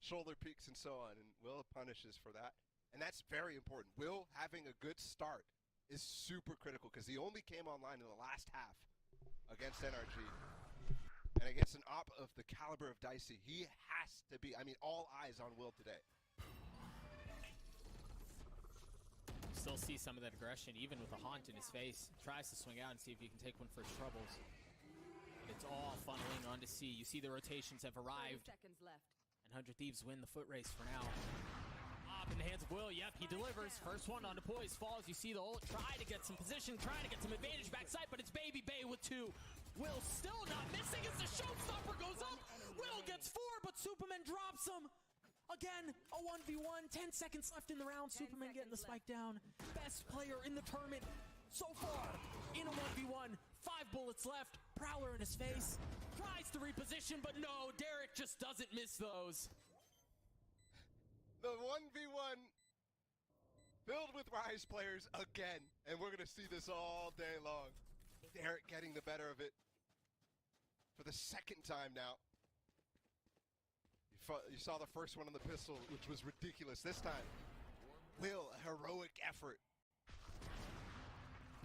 shoulder peaks and so on, and Will punishes for that. And that's very important. Will having a good start is super critical because he only came online in the last half against NRG. And against an op of the caliber of Dicey, he has to be, I mean, all eyes on Will today. Still see some of that aggression, even with a haunt in his face. Tries to swing out and see if he can take one for his troubles. But it's all funneling onto C. You see the rotations have arrived. 30 seconds left. And 100 Thieves win the foot race for now. Up in the hands of Will. Yep, he delivers. First one onto Poise. Falls. You see the ult. Try to get some position. Trying to get some advantage backside, but it's Baby Bay with 2. Will still not missing as the showstopper goes up. Will gets 4, but Superman drops him. Again, a 1v1, 10 seconds left in the round. Superman getting the spike down. Best player in the tournament so far in a 1v1. 5 bullets left. Prowler in his face. Tries to reposition, but no, Derek just doesn't miss those. The 1v1 filled with Rise players again. And we're going to see this all day long. Derek getting the better of it for the second time now. You saw the first one on the pistol, which was ridiculous. This time, Will, a heroic effort.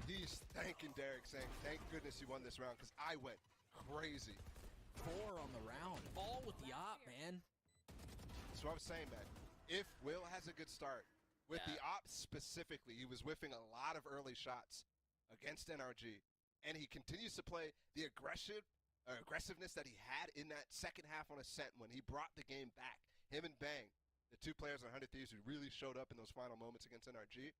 He's thanking Derek, saying, thank goodness you won this round, because I went crazy. 4 on the round, all with the op, man. That's what I was saying, man. If Will has a good start, with the op specifically, he was whiffing a lot of early shots against NRG, and he continues to play the aggressiveness that he had in that second half on Ascent when he brought the game back. Him and Bang, the 2 players on 100 Thieves who really showed up in those final moments against NRG.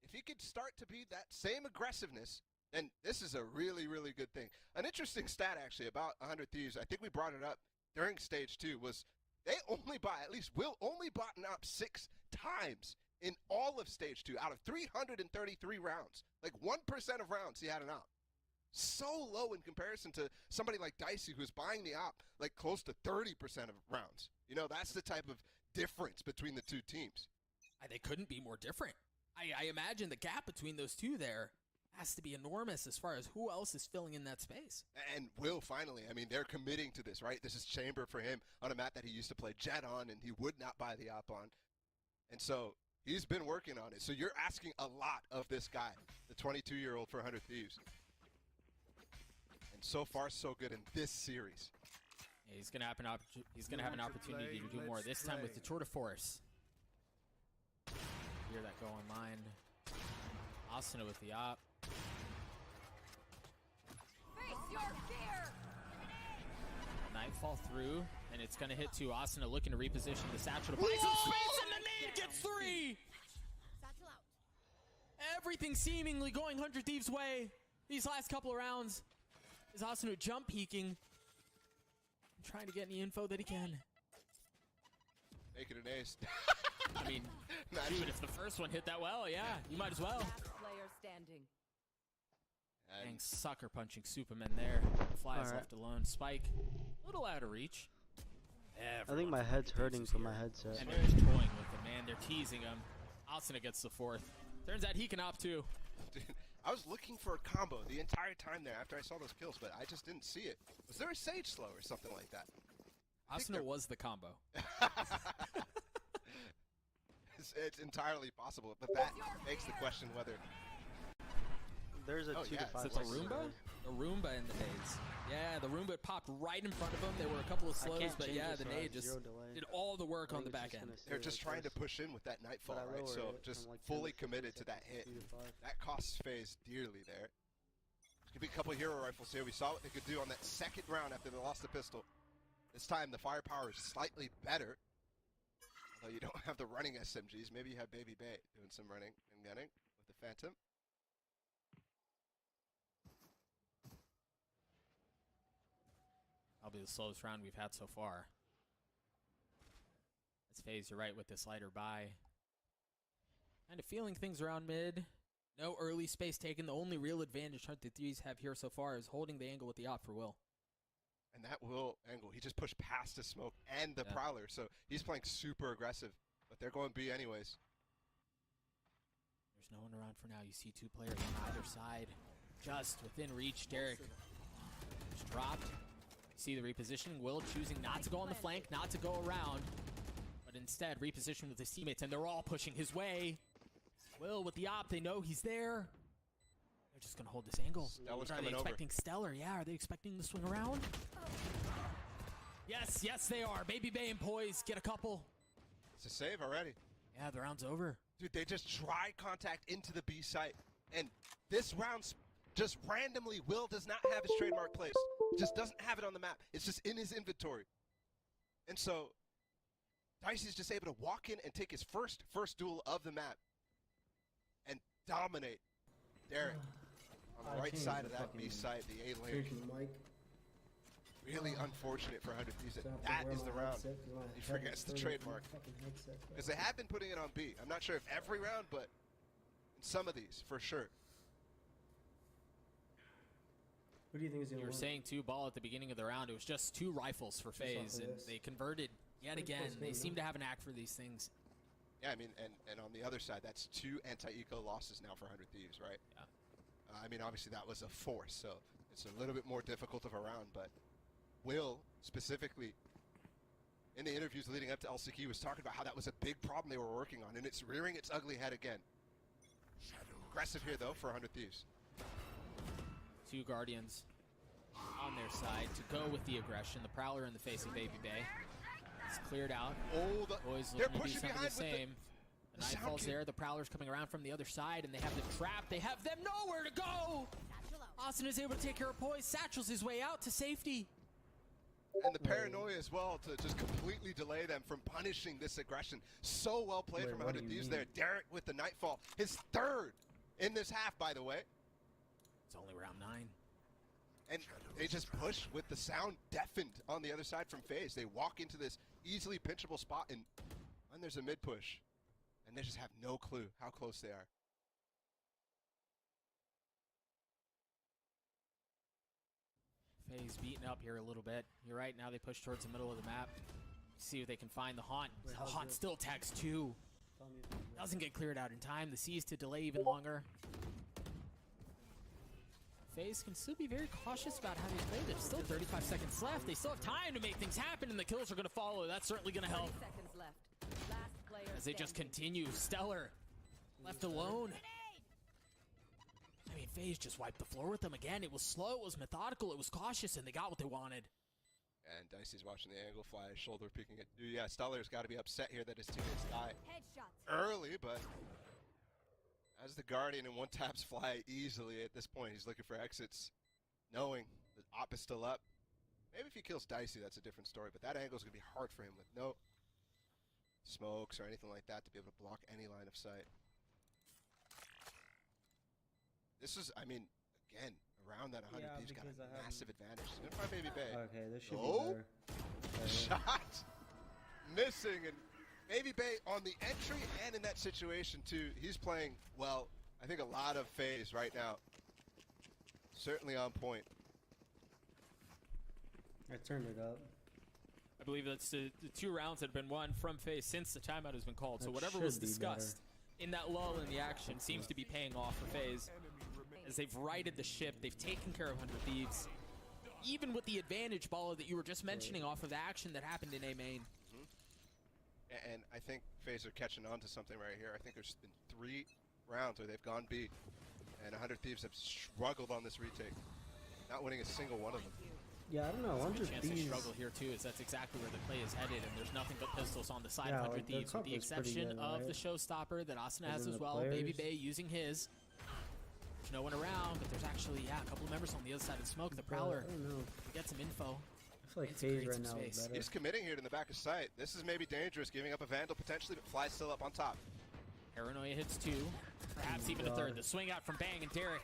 If he could start to be that same aggressiveness, then this is a really, really good thing. An interesting stat, actually, about 100 Thieves, I think we brought it up during Stage 2, was they only bought, at least Will only bought an op 6 times in all of Stage 2 out of 333 rounds. Like 1% of rounds he had an op. So low in comparison to somebody like Dicey who's buying the op like close to 30% of rounds. You know, that's the type of difference between the 2 teams. They couldn't be more different. I imagine the gap between those 2 there has to be enormous as far as who else is filling in that space. And Will finally, I mean, they're committing to this, right? This is Chamber for him on a map that he used to play Jet on and he would not buy the op on. And so he's been working on it. So you're asking a lot of this guy, the 22-year-old for 100 Thieves. And so far, so good in this series. Yeah, he's gonna have an opportunity to do more. This time with the Tour de Force. Hear that go online. Asuna with the op. Face your fear. Nightfall through, and it's gonna hit to Asuna looking to reposition the satchel to buy some space, and the nade gets 3. Satchel out. Everything seemingly going 100 Thieves' way these last couple of rounds. Is Asuna jump peeking, trying to get any info that he can. Make it an ace. I mean, even if the first one hit that well, yeah, you might as well. Last player standing. Dang, sucker punching Superman there. Flies left alone. Spike, a little out of reach. I think my head's hurting from my headset. And they're just toying with him, man. They're teasing him. Asuna gets the 4th. Turns out he can opt too. Dude, I was looking for a combo the entire time there after I saw those kills, but I just didn't see it. Was there a Sage Slow or something like that? Asuna was the combo. It's entirely possible, but that makes the question whether... There's a 2 to 5 It's a Roomba? A Roomba in the nades. Yeah, the Roomba popped right in front of him. There were a couple of slows, but yeah, the nade just did all the work on the back end. They're just trying to push in with that Nightfall, right? So just fully committed to that hit. That costs FaZe dearly there. There's going to be a couple of hero rifles here. We saw what they could do on that second round after they lost the pistol. This time the firepower is slightly better. Although you don't have the running SMGs. Maybe you have Baby Bay doing some running and gunning with the Phantom. That'll be the slowest round we've had so far. As FaZe, you're right with this lighter buy. Kind of feeling things around mid. No early space taken. The only real advantage 100 Thieves have here so far is holding the angle with the op for Will. And that Will angle, he just pushed past the smoke and the Prowler, so he's playing super aggressive. But they're going B anyways. There's no one around for now. You see 2 players on either side. Just within reach. Derek just dropped. See the repositioning. Will choosing not to go on the flank, not to go around, but instead reposition with his teammates, and they're all pushing his way. Will with the op, they know he's there. They're just gonna hold this angle. Stellar's Are they coming over. expecting Stellar? Yeah, are they expecting to swing around? Yes, yes they are. Baby Bay and Poise get a couple. It's a save already. Yeah, the round's over. Dude, they just tried contact into the B site. And this round, just randomly, Will does not have his trademark placed. Just doesn't have it on the map. It's just in his inventory. And so, Dicey's just able to walk in and take his first duel of the map. And dominate Derek on the right side of that B site, the A lane. Really unfortunate for 100 Thieves that is the round. He forgets the trademark. Because they have been putting it on B. I'm not sure if every round, but in some of these, for sure. What do you think is going to You were saying two ball at the beginning of the round. It was just two rifles for FaZe, and they converted yet again. They seem to have an knack for these things. Yeah, I mean, and on the other side, that's two anti-eco losses now for 100 Thieves, right? Yeah. I mean, obviously that was a force, so it's a little bit more difficult of a round, but Will, specifically, in the interviews leading up to LCQ, was talking about how that was a big problem they were working on, and it's rearing its ugly head again. Aggressive here, though, for 100 Thieves. Two Guardians on their side to go with the aggression. The Prowler in the face of Baby Bay. It's cleared out. Oh, Boys they're looking to do pushing something behind the same. The Nightfall's there. The Prowler's coming around from the other side, and they have them trapped. They have them nowhere to go. Austin is able to take care of Poise. Satchel's his way out to safety. And the paranoia as well to just completely delay them from punishing this aggression. So well played from 100 Thieves there. Derek with the Nightfall. His third in this half, by the way. It's only round 9. And they just push with the sound deafened on the other side from FaZe. They walk into this easily pinchable spot, and there's a mid push. And they just have no clue how close they are. FaZe beaten up here a little bit. You're right, now they push towards the middle of the map. See if they can find the Haunt. The Haunt still tags 2. Doesn't get cleared out in time. The C's to delay even longer. FaZe can still be very cautious about how they play. There's still 35 seconds left. They still have time to make things happen, and the kills are going to follow. That's certainly going to help. 30 seconds left. Last player As they just standing. continue. Stellar left alone. I mean, FaZe just wiped the floor with them again. It was slow, it was methodical, it was cautious, and they got what they wanted. And Dicey's watching the angle fly, shoulder peeking at. Yeah, Stellar's got to be upset here that his teammates die Headshot. early, but as the Guardian and one taps fly easily at this point, he's looking for exits, knowing the op is still up. Maybe if he kills Dicey, that's a different story, but that angle's going to be hard for him with no smokes or anything like that to be able to block any line of sight. This is, I mean, again, around that 100 Thieves got a massive advantage. He's going to find Baby Bay. Okay, this should Oh. be better. Shot missing, and Baby Bay on the entry and in that situation too. He's playing well. I think a lot of FaZe right now. Certainly on point. I turned it up. I believe that's the 2 rounds that have been won from FaZe since the timeout has been called. So That whatever should was be discussed in that lull in the action seems to be paying off for FaZe. As they've righted the ship, they've taken care of 100 Thieves. Even with the advantage baller that you were just mentioning off of the action that happened in A main. And I think FaZe are catching on to something right here. I think there's been 3 rounds where they've gone B, and 100 Thieves have struggled on this retake, not winning a single one of them. Yeah, I don't know. There's a 100 good chance they Thieves. struggle here too, is that's exactly where the play is headed, and there's nothing but pistols on the side Yeah, of 100 like, the Thieves, with the cover's pretty exception good, of right? the showstopper that Austin As has in as the well. Baby players. Bay using his. There's no one around, but there's actually, a couple of members on the other side of the smoke. The Prowler I don't know. get some info. I feel like It's FaZe creates right some now is space. better. He's committing here to the back of sight. This is maybe dangerous, giving up a Vandal potentially, but Fly's still up on top. Paranoia hits 2, perhaps even a third. The swing out from Bang and Derek.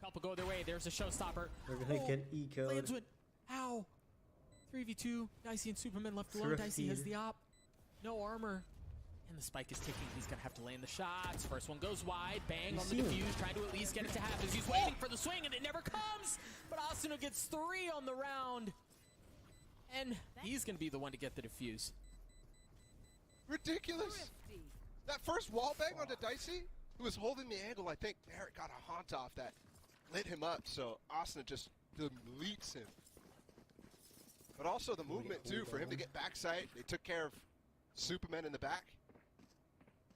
Couple go their way. There's a showstopper. They're gonna get eco'd. Lands went. How? 3v2. Dicey and Superman left alone. Dicey has the op. No armor. And the spike is ticking. He's going to have to land the shots. First one goes wide. Bang on the defuse. Trying to at least get it to happen. He's waiting for the swing and it never comes. But Austin gets 3 on the round. And he's going to be the one to get the defuse. Ridiculous. Thrifty. That first wall bang onto Dicey, who was holding the angle, I think Derek got a haunt off that lit him up, so Austin just deletes him. But also the movement, too, for him to get backside. They took care of Superman in the back.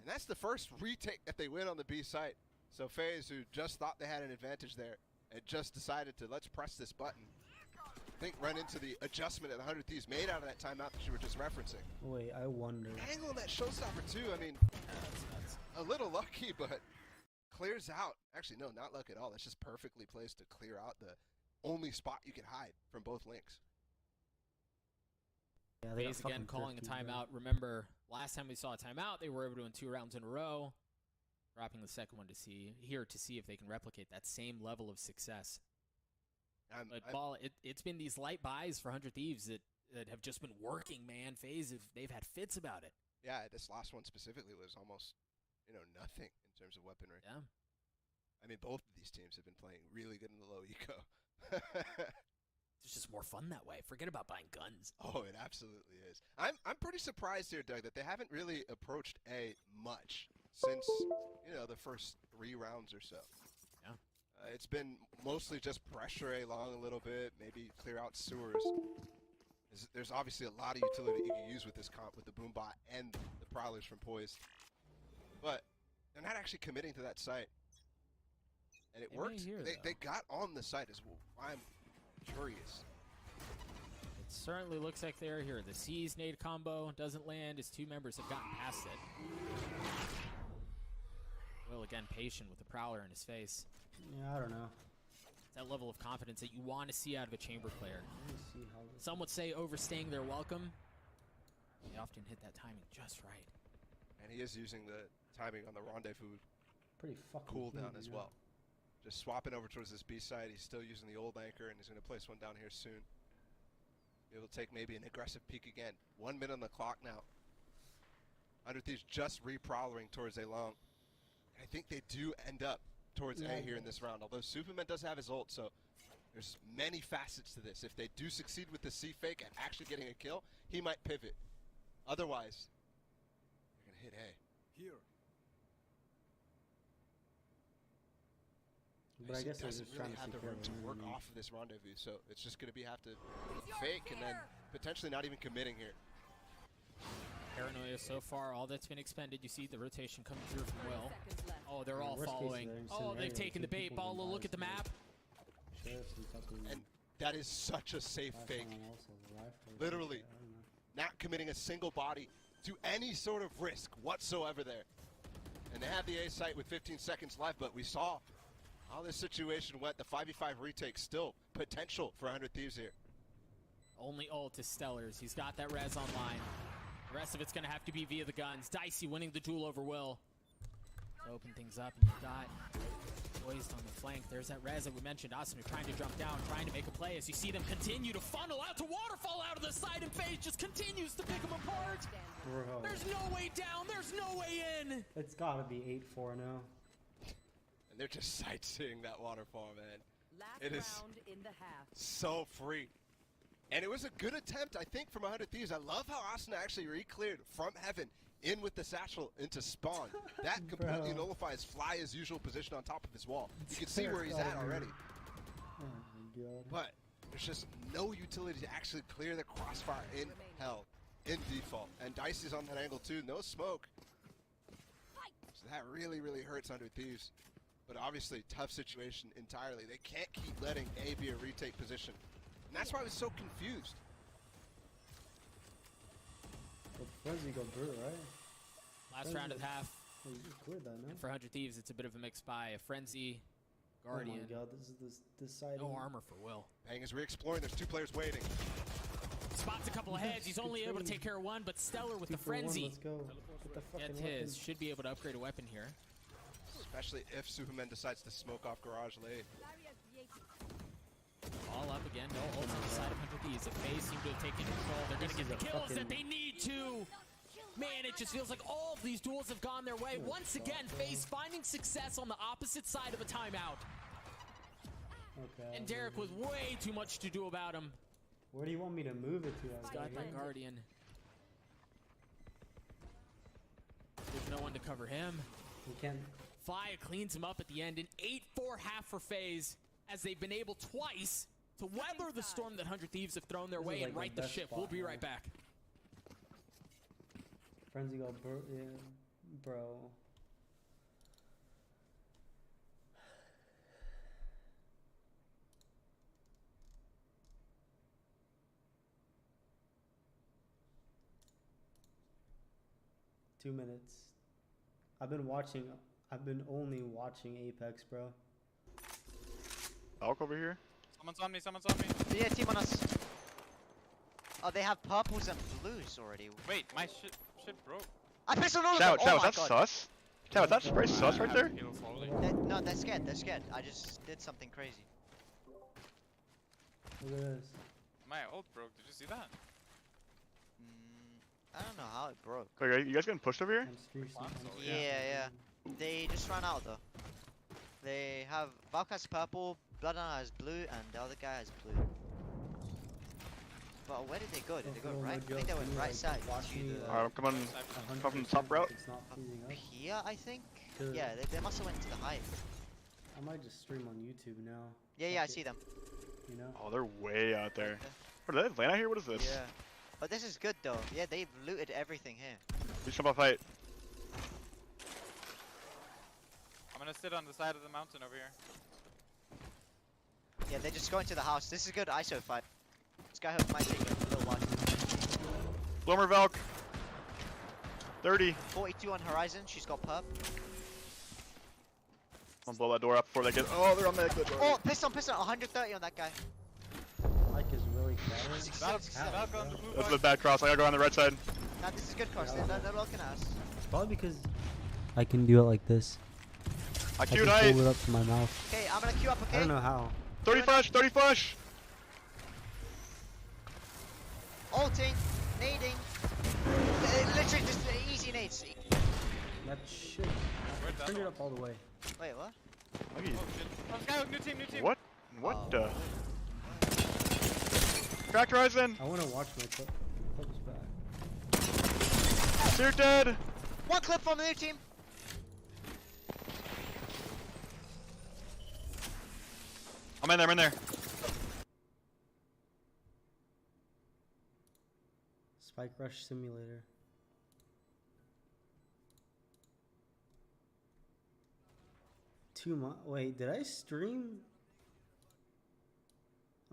And that's the first retake that they win on the B site. So FaZe, who just thought they had an advantage there, and just decided to let's press this button. I think run into the adjustment that 100 Thieves made out of that timeout that you were just referencing. Wait, I wonder. Angle on that showstopper, too. I mean, a little lucky, but clears out. Actually, no, not luck at all. That's just perfectly placed to clear out the only spot you can hide from both links. Yeah, they got FaZe again fucking calling a thrifty, bro. timeout. Remember, last time we saw a timeout, they were able to win 2 rounds in a row. Dropping the second one to see if they can replicate that same level of success. But Ball, it's been these light buys for 100 Thieves that have just been working, man. FaZe, they've had fits about it. Yeah, this last one specifically was almost, nothing in terms of weaponry. Yeah. I mean, both of these teams have been playing really good in the low eco. It's just more fun that way. Forget about buying guns. Oh, it absolutely is. I'm pretty surprised here, Doug, that they haven't really approached A much since, the first 3 rounds or so. Yeah. It's been mostly just pressure A long a little bit, maybe clear out sewers. There's obviously a lot of utility you can use with this comp, with the Boombot and the Prowlers from Poised. But they're not actually committing to that site. And it worked. They got on the site as well. I'm curious. It certainly looks like they're here. The C's nade combo doesn't land as 2 members have gotten past it. Will again patient with the Prowler in his face. Yeah, I don't know. It's that level of confidence that you want to see out of a chamber player. Let me see how this. Some would say overstaying their welcome. They often hit that timing just right. And he is using the timing on the rendezvous Pretty fucking cooldown clean, as you know? well. Just swapping over towards this B side. He's still using the old anchor, and he's going to place one down here soon. Be able to take maybe an aggressive peek again. 1 minute on the clock now. 100 Thieves just re-prowling towards A long. I think they do end up towards A here in this round, although Superman does have his ult, so there's many facets to this. If they do succeed with the C fake and actually getting a kill, he might pivot. Otherwise, they're going to hit A. Here. But I guess they're doesn't just really trying to have the secure room to the work enemy. off of this rendezvous, so it's just going to have to fake and then potentially not even committing here. Paranoia so far, all that's been expended. You see the rotation coming through from Will. Seconds left. Oh, they're all Worst case following. scenario, Oh, they've two taken the bait. people Ball, can look at the buy map. Sheriffs and fucking And that is such a safe buy fake. someone else with a rifle or Literally. something, I don't know. Not committing a single body to any sort of risk whatsoever there. And they have the A site with 15 seconds left, but we saw how this situation went. The 5v5 retake still potential for 100 Thieves here. Only ult is Stellar's. He's got that res online. The rest of it's going to have to be via the guns. Dicey winning the duel over Will. To open things up, and you've got Poised on the flank. There's that res that we mentioned. Asuna trying to jump down, trying to make a play as you see them continue to funnel out to waterfall out of the side, and FaZe just continues to pick them apart. Bro, There's no way down. There's no way in. it's gotta be 8-4 now. And they're just sightseeing that waterfall, man. Last It is round in the half. so free. And it was a good attempt, I think, from 100 Thieves. I love how Asuna actually re-cleared from heaven in with the satchel into spawn. That completely Bro. nullifies Fly's usual position on top of his wall. You can see where he's at already. Oh my god. But there's just no utility to actually clear the crossfire in hell, in default. And Dicey's on that angle too, no smoke. So that really, really hurts 100 Thieves. But obviously, tough situation entirely. They can't keep letting A be a retake position. And that's why I was so confused. But Frenzy go through, right? Last round of the half. Oh, you just cleared that, no? And for 100 Thieves, it's a bit of a mixed buy. A Frenzy, Guardian. Oh my god, this is this side. No armor for Will. Bang is re-exploring. There's 2 players waiting. Spots a couple of heads. He's only able to take care of one, but Stellar with the 2 for 1, Frenzy Let's go. Get the fucking gets weapon. his. Should be able to upgrade a weapon here. Especially if Superman decides to smoke off Garage Lane. All up again. No ult on the side of 100 Thieves. If FaZe seem to have taken control, they're going to get the kills that they need to. Man, it just feels like all of these duels have gone their way. Once again, FaZe finding success on the opposite side of a timeout. Okay. And Derek with way too much to do about him. Where do you want me to move it to? He's got that Guardian. There's no one to cover him. We can't. Fly cleans him up at the end. An 8-4 half for FaZe, as they've been able twice to weather the storm that 100 Thieves have thrown their This way is and like right the the best ship. spot We'll be now. right back. Frenzy go, bro. Yeah, bro. Two minutes. I've been only watching Apex, bro. Valk over here. Someone's on me, someone's on me. Yeah, team on us. Oh, they have purples and blues already. Wait, my shit broke. I pissed on all of Shout, them. shout, Oh is my that god. sus? Shout, is that spray sus right there? Heal slowly. No, they're scared. They're scared. I just did something crazy. Look at this. My ult broke. Did you see that? I don't know how it broke. Wait, you guys getting pushed over here? I'm streaming. Yeah. Yeah. They just ran out though. They have Valk has purple, Bloodhound has blue, and the other guy has blue. But where did they go? Did they go Oh, no right? I joke. think they went Can you, right like, side watch to me, the Alright, come on. 100% Come from the top route. It's not freezing up up. here, I think. Good. Yeah, they must have went to the height. I might just stream on YouTube now. Yeah, I Fuck see it, them. You know? Oh, they're way out there. What, did they land out here? What is this? Yeah. But this is good though. Yeah, they've looted everything here. We jump off height. I'm gonna sit on the side of the mountain over here. Yeah, they're just going to the house. This is good ISO fight. Skyhook might take a little while. Blomer Valk. 30. 42 on Horizon. She's got perp. I'm gonna blow that door up before they get. Oh, they're on that good door. Oh, piston. 130 on that guy. Like is really crowded. Valk, How, Valk bro? on the blue That's box. the bad cross. I gotta go on the right side. Nah, this is good cross. Yeah. They're looking at us. It's probably because I can do it like this. I I queued can height. pull it up to my mouth. Okay, I'm gonna queue up. Okay. I don't know how. 30 flash. 30 flash. Ulting, nading. Literally just easy nades. That shit. Where'd that Turn it one? up all the way. Wait, what? Oh shit. Oh, Skyhook, new team. What? What Oh. the? Cracked Horizon. I want to watch my clips back. You're dead. One clip from the new team. I'm in there. I'm in there. Spike Rush Simulator. Wait, did I stream?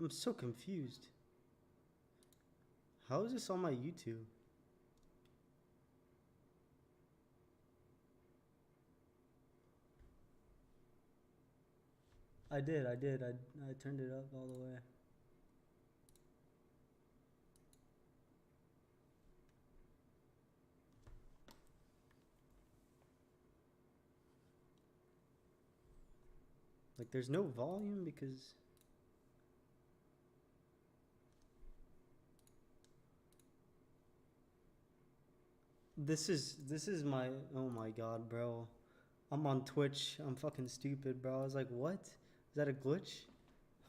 I'm so confused. How is this on my YouTube? I did. I turned it up all the way. Like there's no volume because this is my, oh my god, bro. I'm on Twitch. I'm fucking stupid, bro. I was like, what? Is that a glitch?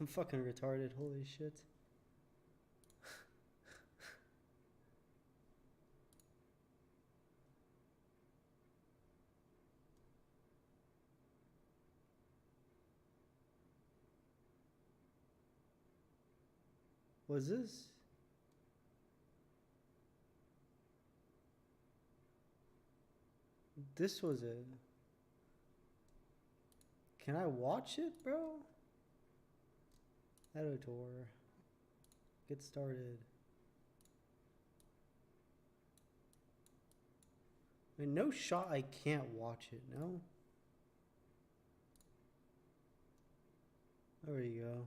I'm fucking retarded. Holy shit. Was this? This was it. Can I watch it, bro? Editor. Get started. I mean, no shot I can't watch it, no? There you go.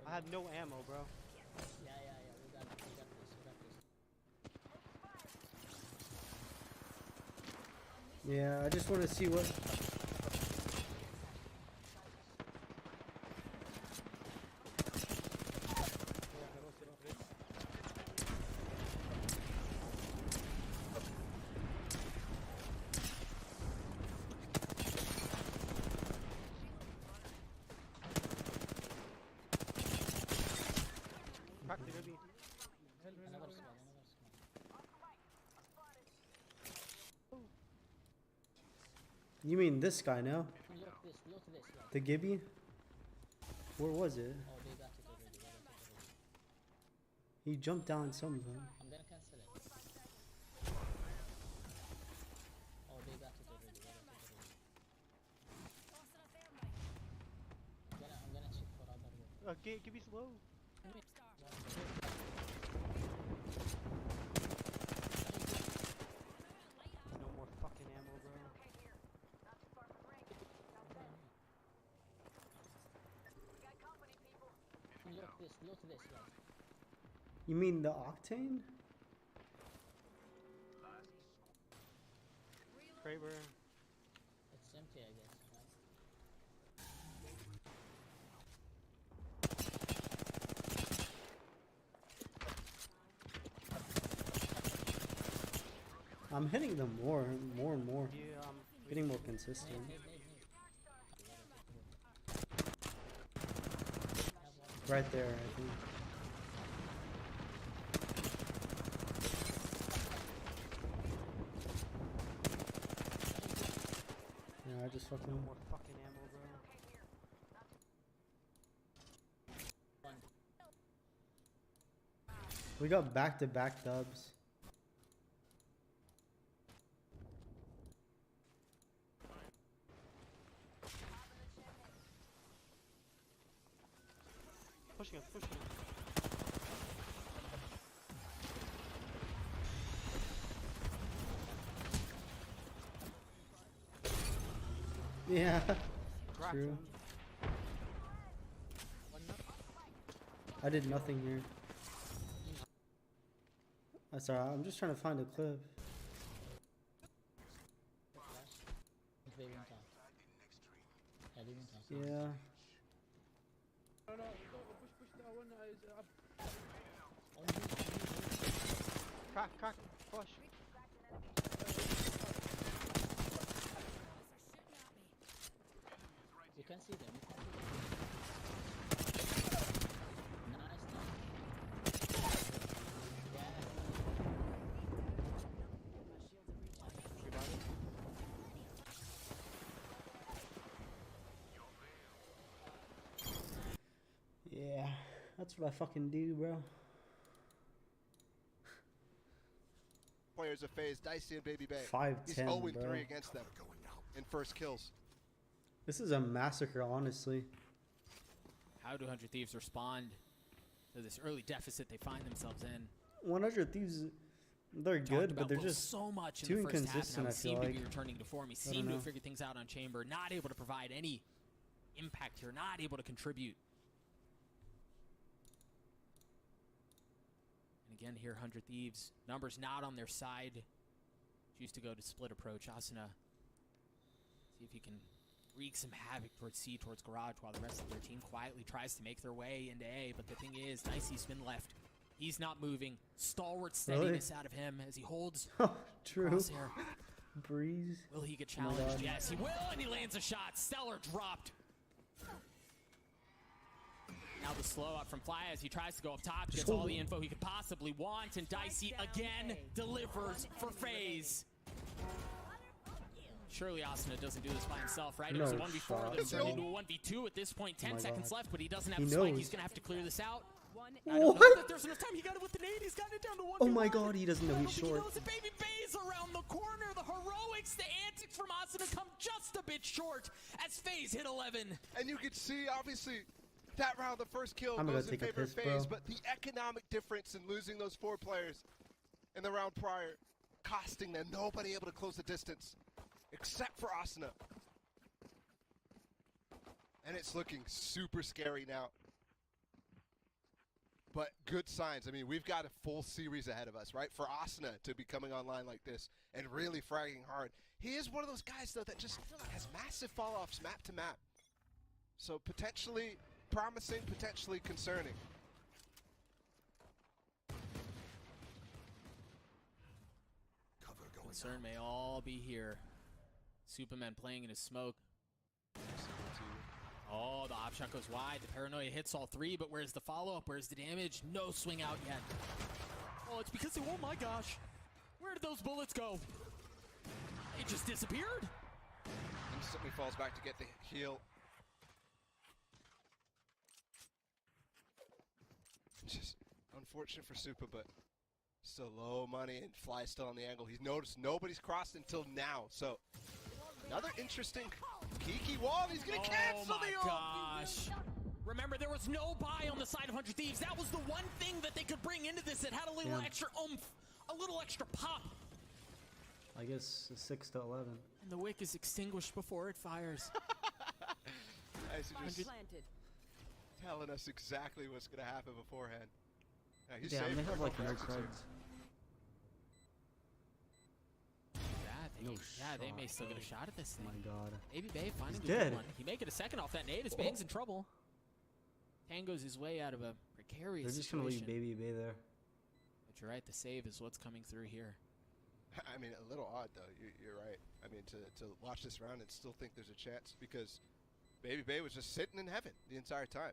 I have no ammo, bro. Yeah, we got this. Yeah, I just want to see what. You mean this guy now? The Gibby? Where was it? He jumped down somewhere. Gibby's low. No more fucking ammo, bro. You mean the Octane? Kraber. It's empty, I guess. I'm hitting them more and more. Yeah, I'm getting more consistent. Right there, I think. Yeah, I just fucking more fucking ammo, bro. We got back-to-back dubs. Pushing us, pushing us. Yeah, true. I did nothing here. That's alright, I'm just trying to find a clip. Yeah. Crack, push. You can see them. Yeah, that's what I fucking do, bro. Players of FaZe, Dicey and Baby Bay. 5-10, He's bro. 0-3 against them in first kills. This is a massacre, honestly. How do 100 Thieves respond to this early deficit they find themselves in? 100 Thieves, they're good, but they're just so much too in the first inconsistent, half, I and feel seem like. to be returning to form. He seemed to have figured things out on Chamber, not able to provide any impact here, not able to contribute. And again here, 100 Thieves, numbers not on their side. Choose to go to split approach. Asuna, see if he can wreak some havoc towards C, towards Garage, while the rest of their team quietly tries to make their way into A. But the thing is, Dicey's been left. He's not moving. Stalwart steadiness out of him as he holds True. Crosshair. Breeze. Will he get Oh my challenged? God. Yes, he will, and he lands a shot. Stellar dropped. Now the slow up from Fly as he tries to go up top, gets all the info he could possibly want, and Dicey again delivers for FaZe. Surely Asuna doesn't do this by himself, right? It was a 1v4 that turned into a 1v2 at this point. 10 seconds left, but he doesn't have the spike. He's going to have to clear this out. I don't know that there's enough time. He got it with the nade. He's got it down to 1v1. Oh my god, he doesn't know he's He short. knows that Baby Bay's around the corner. The heroics, the antics from Asuna come just a bit short as FaZe hit 11. And you can see, obviously, that round, the first kill I'm gonna goes in take a favor of piss, FaZe, bro. but the economic difference in losing those 4 players in the round prior, costing them. Nobody able to close the distance, except for Asuna. And it's looking super scary now. But good signs. I mean, we've got a full series ahead of us, right? For Asuna to be coming online like this and really fragging hard. He is one of those guys, though, that just has massive fall-offs map to map. So potentially promising, potentially concerning. Concern may all be here. Superman playing in his smoke. Oh, the op shot goes wide. The paranoia hits all 3, but where's the follow-up? Where's the damage? No swing out yet. Oh, it's because oh my gosh. Where did those bullets go? It just disappeared. Instantly falls back to get the heal. Just unfortunate for Supa, but still low money and Fly still on the angle. He's noticed nobody's crossed until now. So another interesting Kiki wall. He's gonna cancel the ult. Gosh. Remember, there was no buy on the side of 100 Thieves. That was the one thing that they could bring into this that had a little extra oomph, a little extra pop. I guess 6 to 11. And the wick is extinguished before it fires. Nice, just Planted. telling us exactly what's gonna happen beforehand. Yeah, he's Damn, safe they for have a like couple no extra creds. turns. They may still get a shot at this Oh thing. my god. Baby Bay finding He's the good dead. one. He may get a second off that nade. His Bang's in trouble. Tango's his way out of a precarious They're just gonna leave situation. Baby Bay there. But you're right, the save is what's coming through here. I mean, a little odd though. You're right. I mean, to watch this round and still think there's a chance because Baby Bay was just sitting in heaven the entire time.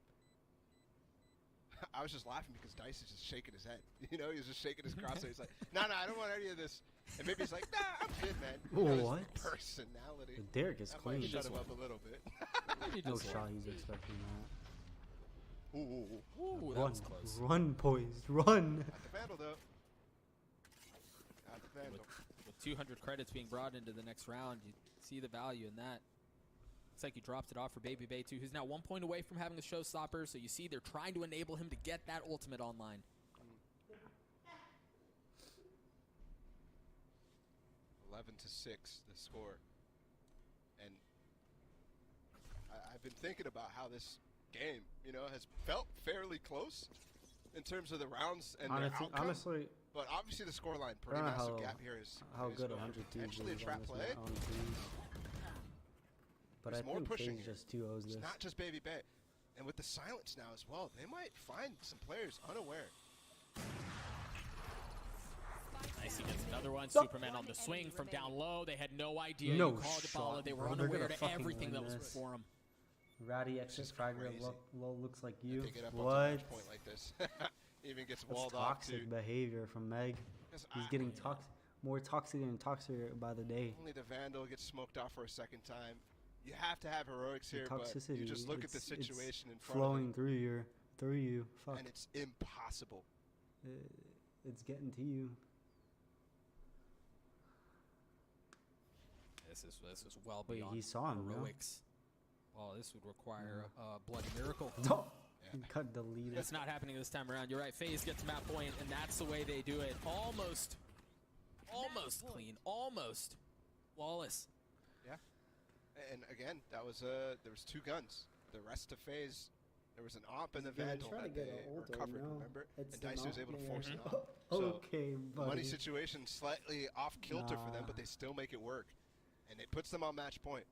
I was just laughing because Dice is just shaking his head. You know, he was just shaking his crosshair. He's like, no, I don't want any of this. And maybe he's like, nah, I'm good, man. You know, his What? personality. The Derek is That might clean. shut him up a little bit. No shot he's expecting that. Ooh. Ooh, that Run, was close. run, boys, run. Not the Vandal, though. Not the Vandal. With 200 credits being brought into the next round, you see the value in that. Looks like he dropped it off for Baby Bay too, who's now 1 point away from having a showstopper. So you see they're trying to enable him to get that ultimate online. 11 to 6, the score. And I've been thinking about how this game, you know, has felt fairly close in terms of the rounds and their outcome. Honestly, But obviously the scoreline, I pretty don't know massive gap here is how is good 100 Thieves potentially a is trap on this play. on threes. But There's I more think pushing FaZe here. just 2-0s It's this. not just Baby Bay. And with the silence now as well, they might find some players unaware. Nice, he gets another one. Superman on the swing from down low. They had no idea. No You called it, Bala. shot, They were bro. They're unaware gonna to fucking everything that win was this. before him. Ratty exit is fragger crazy. looks like If you. they get up onto What? match point like this. Even gets That's walled off too. toxic behavior from Meg. 'Cause He's I- getting more toxic and toxic by the day. Only the Vandal gets smoked off for a second time. You have to have heroics The here, but toxicity. you just look at the it's situation in front flowing of through you. Fuck. him, and it's impossible. It's getting to you. This is well Wait, beyond he saw him, no? heroics. Well, this would require a bloody miracle. He cut deleted. That's not happening this time around. You're right. FaZe gets map point, and that's the way they do it. Almost clean. Almost flawless. And again, that was there was 2 guns. The rest of FaZe, there was an op and the He's gonna Vandal try to that get they an ult, recovered. no. Remember, It's and the Dice was able to knock force man. an op. So Okay, the money buddy. situation slightly off kilter for them, Nah. but they still make it work, and it puts them on match point.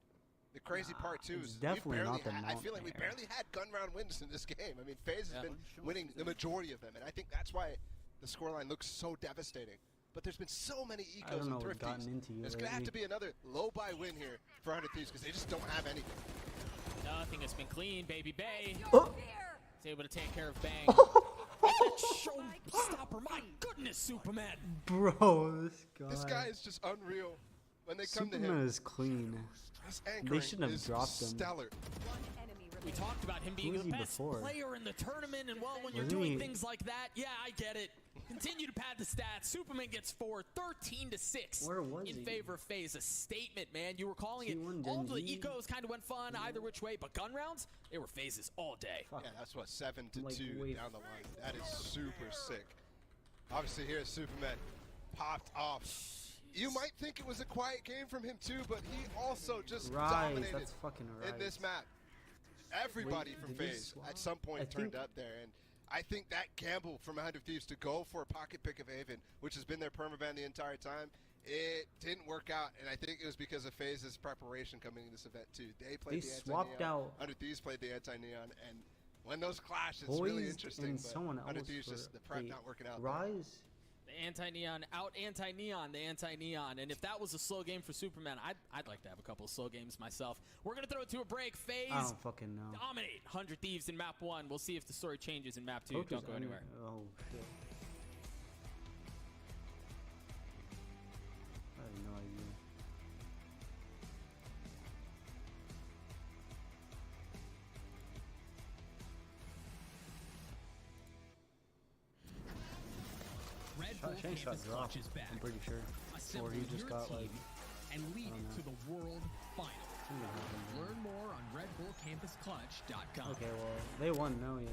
The crazy Nah, part too it's is definitely we barely not the I feel like we Mountaineer. barely had gun round wins in this game. I mean, FaZe has Yeah. been winning the majority of them, and I think that's why the scoreline looks so devastating. But there's been so many I ecos don't know and what's gotten thrifties. into you There's gonna have lately. to be another low buy win here for 100 Thieves because they just don't have anything. Nothing has been clean. Baby Bay Oh. is able to take care of Bang. That showstopper. My goodness, Superman. Bro, this guy. This guy is just unreal. When they come to Superman him, is clean. his anchoring shouldn't have is dropped him. stellar. One enemy We remaining. talked about him being was the he best before? player in the tournament, and well, when you're Wasn't doing he- things like that, yeah, I get it. Continue to pad the stats. Superman gets 4, 13 to 6 Where was in he? favor of FaZe. A statement, man. You were calling it. T1 All the Genji? ecos kind of went fun either which way, but gun rounds, they were FaZe's all day. Fuck. Yeah, that's what 7 to Like, 2 wait. down the line. That is super sick. Obviously, here's Superman popped off. You might think it was a quiet game from him too, but he also just Rise, dominated that's fucking right. in this map. Everybody Wait, from did he FaZe swap? at some point I turned think- up there, and I think that gamble from 100 Thieves to go for a pocket pick of Haven, which has been their permaban the entire time, it didn't work out, and I think it was because of FaZe's preparation coming into this event too. They played They the swapped anti-neon, out 100 Thieves played the anti-neon, and when those clash, it's really Poised interesting. and But someone 100 else Thieves for- just the prep wait, not working out. Rise? The anti-neon, out anti-neon, the anti-neon. And if that was a slow game for Superman, I'd like to have a couple of slow games myself. We're going to throw it to a break. FaZe I don't fucking know. dominate 100 Thieves in map 1. We'll see if the story changes in map 2. Coach Don't is go under- anywhere. Oh, shit. I have no idea. Shank shot Campus dropped, Clutch is back. I'm pretty sure. Or Assemble he just your got team like. and lead I it don't to the World Final. Something happened. Learn more on RedBullCampusClutch.com. Okay, well, they won now, yeah.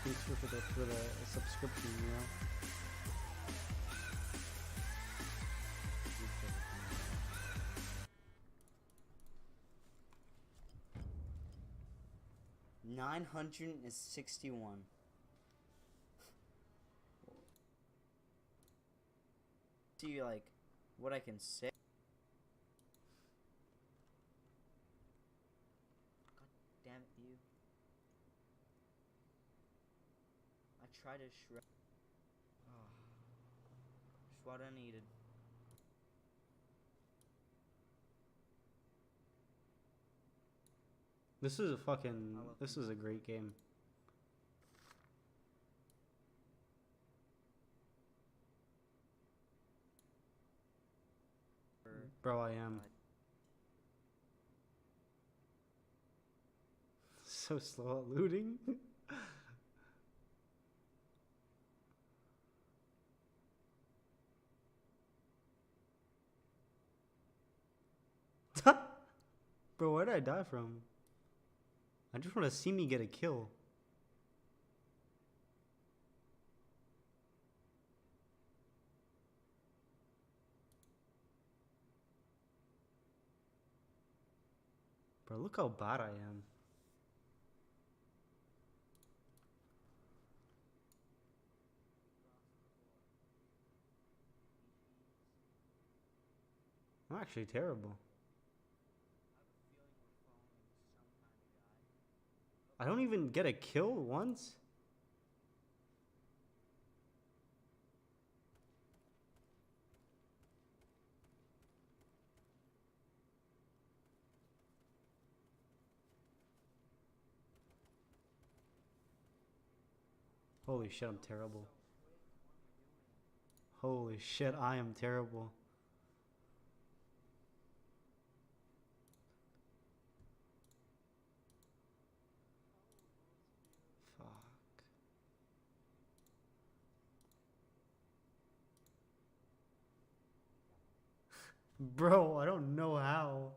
Thanks for the subscription, you know. 961. See, like, what I can say. God damn it, you. I tried to shred. Oh. Just what I needed. This is a fucking. This is a great game. Bro, I am. So slow at looting. Bro, where did I die from? I just want to see me get a kill. Bro, look how bad I am. I'm actually terrible. I don't even get a kill once. Holy shit, I'm terrible. Holy shit, I am terrible. Fuck. Bro, I don't know how.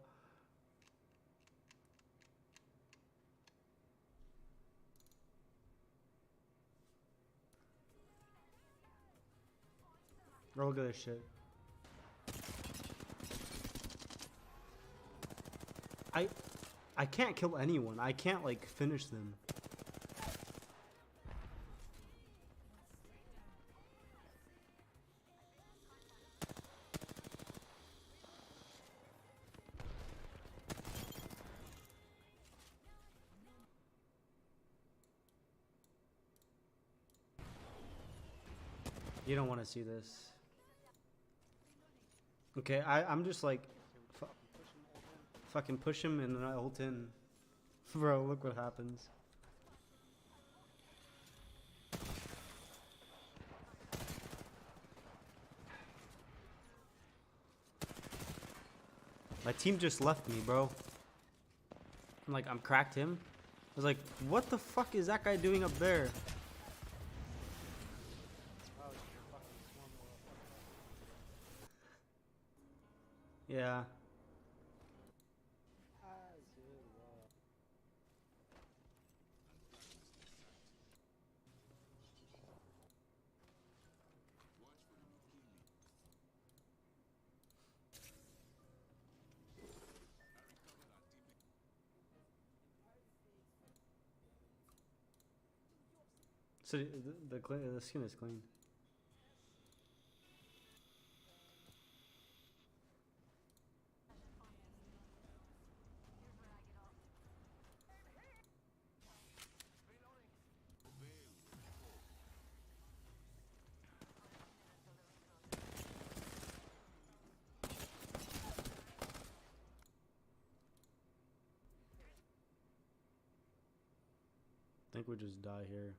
Bro, look at this shit. I can't kill anyone. I can't like finish them. You don't want to see this. Okay, I'm just like, fucking push him and then I ult in. Bro, look what happens. My team just left me, bro. I'm cracked him. I was like, what the fuck is that guy doing up there? Yeah. So the skin is clean. I think we just die here.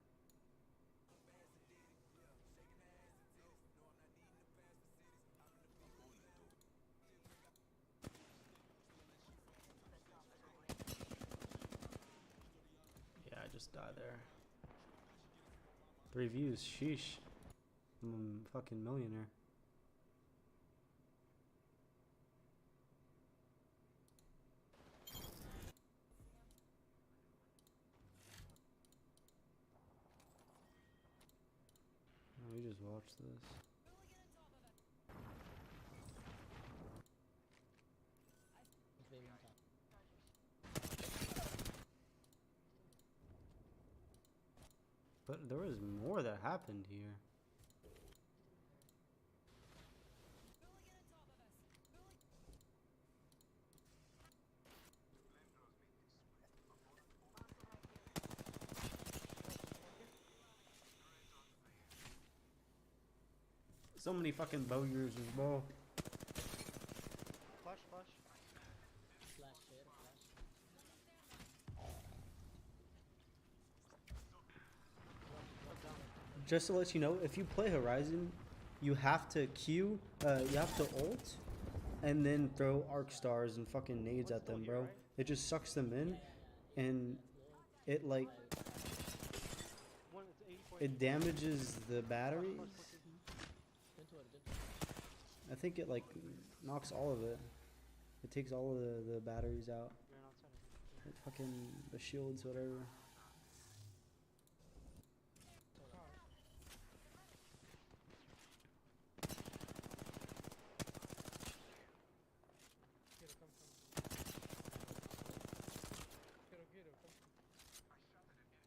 just die there. 3 views, sheesh. I'm a fucking millionaire. Oh, we just watched this. But there was more that happened here. So many fucking bow users, bro. Flash, flash. Just to let you know, if you play Horizon, you have to Q, you have to ult, and then throw arc stars and fucking nades at them, bro. It just sucks them in, and it like, it damages the batteries. I think it like knocks all of it. It takes all of the batteries out. Like fucking the shields, whatever.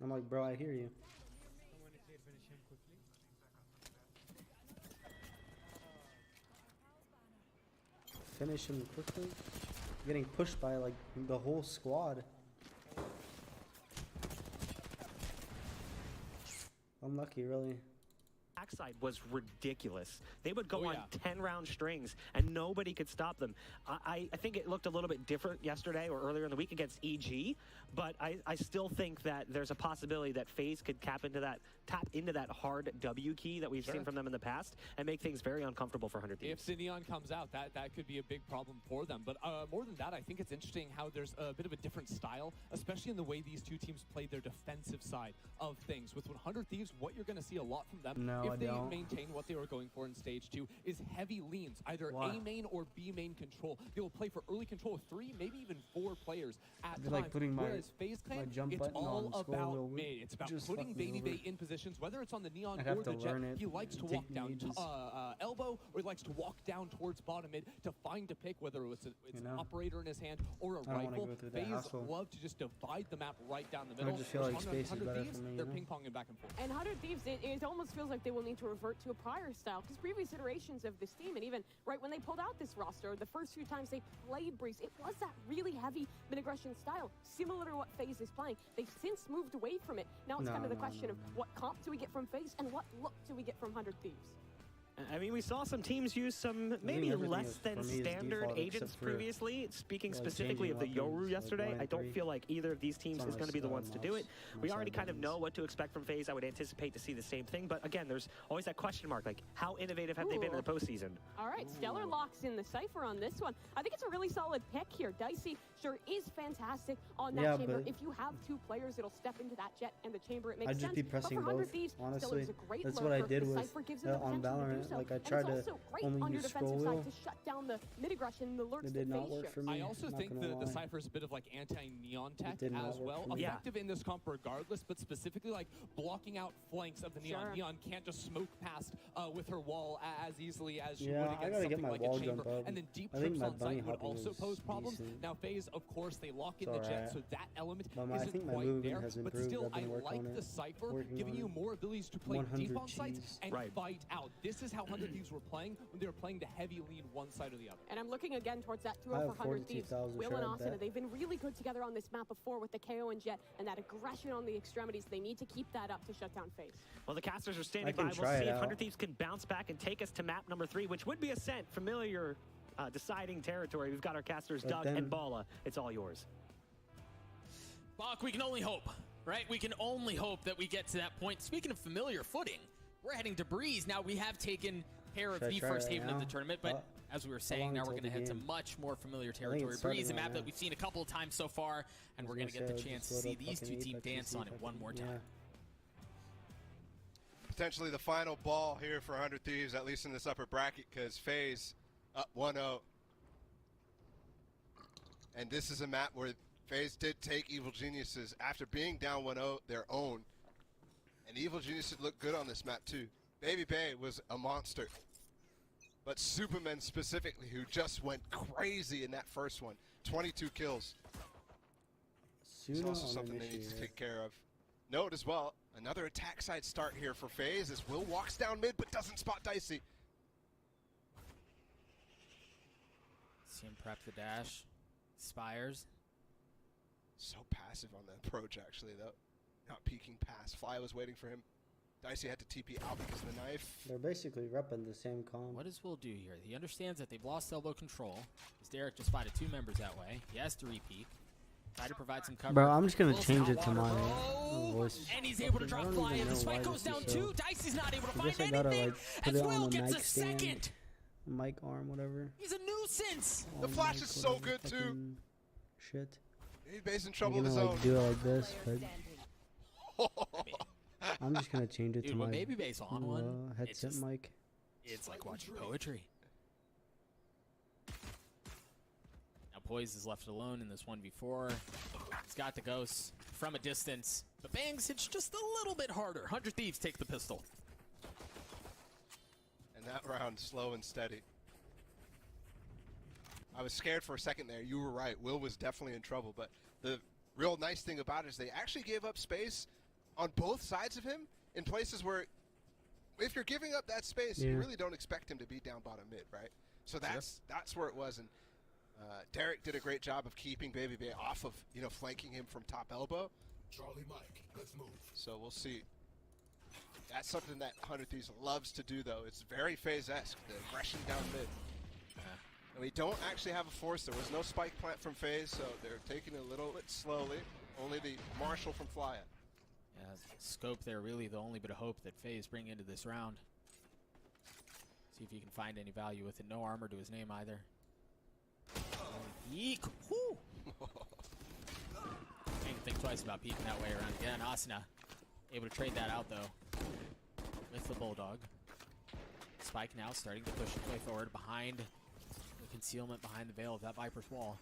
I'm like, bro, I hear you. Finish him quickly. Getting pushed by like the whole squad. Unlucky, really. Backside was ridiculous. They would go on 10-round strings, and nobody could stop them. I think it looked a little bit different yesterday or earlier in the week against EG, but I still think that there's a possibility that FaZe could tap into that hard W key that we've seen from them in the past and make things very uncomfortable for 100 Thieves. If the Neon comes out, that could be a big problem for them. But more than that, I think it's interesting how there's a bit of a different style, especially in the way these two teams play their defensive side of things. With 100 Thieves, what you're going to see a lot from them, if they maintain what they were going for in stage 2, is heavy leans, either A main or B main control. They will play for early control with 3, maybe even 4 players at times. Like putting whereas FaZe Clan, it's all about mid. It's about putting Baby Bay in positions, whether it's on the Neon or the Jet. He likes to walk down elbow, or he likes to walk down towards bottom mid to find a pick, whether it's an operator in his hand or a rifle. FaZe love to just divide the map right down the middle. I just feel like space is better for me. They're ping-ponging back and forth. And 100 Thieves, it almost feels like they will need to revert to a prior style, because previous iterations of this team, and even right when they pulled out this roster, the first few times they played Breeze, it was that really heavy mid-aggression style, similar to what FaZe is playing. They've since moved away from it. Now it's kind of the question of what comp do we get from FaZe and what look do we get from 100 Thieves? I mean, we saw some teams use some maybe less than standard agents previously. Speaking specifically of the Yoru yesterday, I don't feel like either of these teams is going to be the ones to do it. We already kind of know what to expect from FaZe. I would anticipate to see the same thing. But again, there's always that question mark, like how innovative have they been in the postseason? All right, Stellar locks in the Cypher on this one. I think it's a really solid pick here. Dicey sure is fantastic on that chamber. If you have 2 players, it'll step into that Jet and the chamber. It makes sense. I'd just be pressing both, Thieves, honestly. That's what I did with on Valorant. Like I tried to only use scroll wheel. To shut down the mid-aggression and the lurks. It did not work for me. I also think the Cypher is a bit of like anti-Neon tech as well. Effective in this comp regardless, but specifically like blocking out flanks of the Neon. Neon can't just smoke past with her wall as easily as she would against something like a chamber. And then deep trips on site would also pose problems. Now FaZe, of course, they lock in the Jet, so that element isn't quite there. But still, I like the Cypher giving you more abilities to play deep on sites and fight out. This is how 100 Thieves were playing when they were playing to heavy lean one side or the other. And I'm looking again towards that duo for 100 Thieves. Will and Asuna, they've been really good together on this map before with the KO and Jet and that aggression on the extremities. They need to keep that up to shut down FaZe. Well, the casters are standing by. We'll see if 100 Thieves can bounce back and take us to map number 3, which would be Ascent, familiar deciding territory. We've got our casters, Doug and Bala. It's all yours. Bach, we can only hope, right? We can only hope that we get to that point. Speaking of familiar footing, we're heading to Breeze. Now, we have taken pair of Should I the try first right Haven of the now? tournament, but as we were saying, long now we're until going to the head to game? much more familiar it's territory. starting Breeze, a right map now. that we've seen a couple of times so far, and we're going to get the chance to see these two teams dance on it one more time. Potentially the final ball here for 100 Thieves, at least in this upper bracket, because FaZe up 1-0. And this is a map where FaZe did take Evil Geniuses after being down 1-0 their own. And Evil Geniuses looked good on this map too. Baby Bay was a monster. But Superman specifically, who just went crazy in that first one. 22 kills. It's also something they need to take care of. Note as well, another attack side start here for FaZe as Will walks down mid but doesn't spot Dicey. See him prep the dash. Spires. So passive on the approach actually though. Not peeking past. Fly was waiting for him. Dicey had to TP out because of the knife. They're basically repping the same comp. What does Will do here? He understands that they've lost elbow control. As Derek just spotted 2 members that way. He has to repeat. Try to provide some cover. Bro, I'm just gonna Will's change out it to water, my bro. voice. And he's able to drop Fly, and the spike goes down too. Dicey's not able to find anything. As Will gets a second. Mic arm, whatever. He's a nuisance. The flash is so good too. Shit. He's in I'm trouble of gonna his own. like do it like this, but I'm just gonna change it Dude, to when my Baby Bay's on one, headset mic. It's like watching poetry. Now Poise is left alone in this 1v4. He's got the ghost from a distance. But Bangs hits just a little bit harder. 100 Thieves take the pistol. And that round slow and steady. I was scared for a second there. You were right. Will was definitely in trouble. But the real nice thing about it is they actually gave up space on both sides of him in places where if you're giving up that space, you really don't expect him to be down bottom mid, right? So that's where it was. And Derek did a great job of keeping Baby Bay off of, flanking him from top elbow. Charlie Mike, let's move. So we'll see. That's something that 100 Thieves loves to do, though. It's very FaZe-esque, the aggression down mid. And we don't actually have a force. There was no spike plant from FaZe, so they're taking it a little bit slowly. Only the Marshall from Flya. Yeah, scope there really the only bit of hope that FaZe bring into this round. See if he can find any value with it. No armor to his name either. Yeek! Whoo! Can't think twice about peeking that way around again. Asuna able to trade that out though with the Bulldog. Spike now starting to push his way forward behind the concealment behind the veil of that Viper's wall.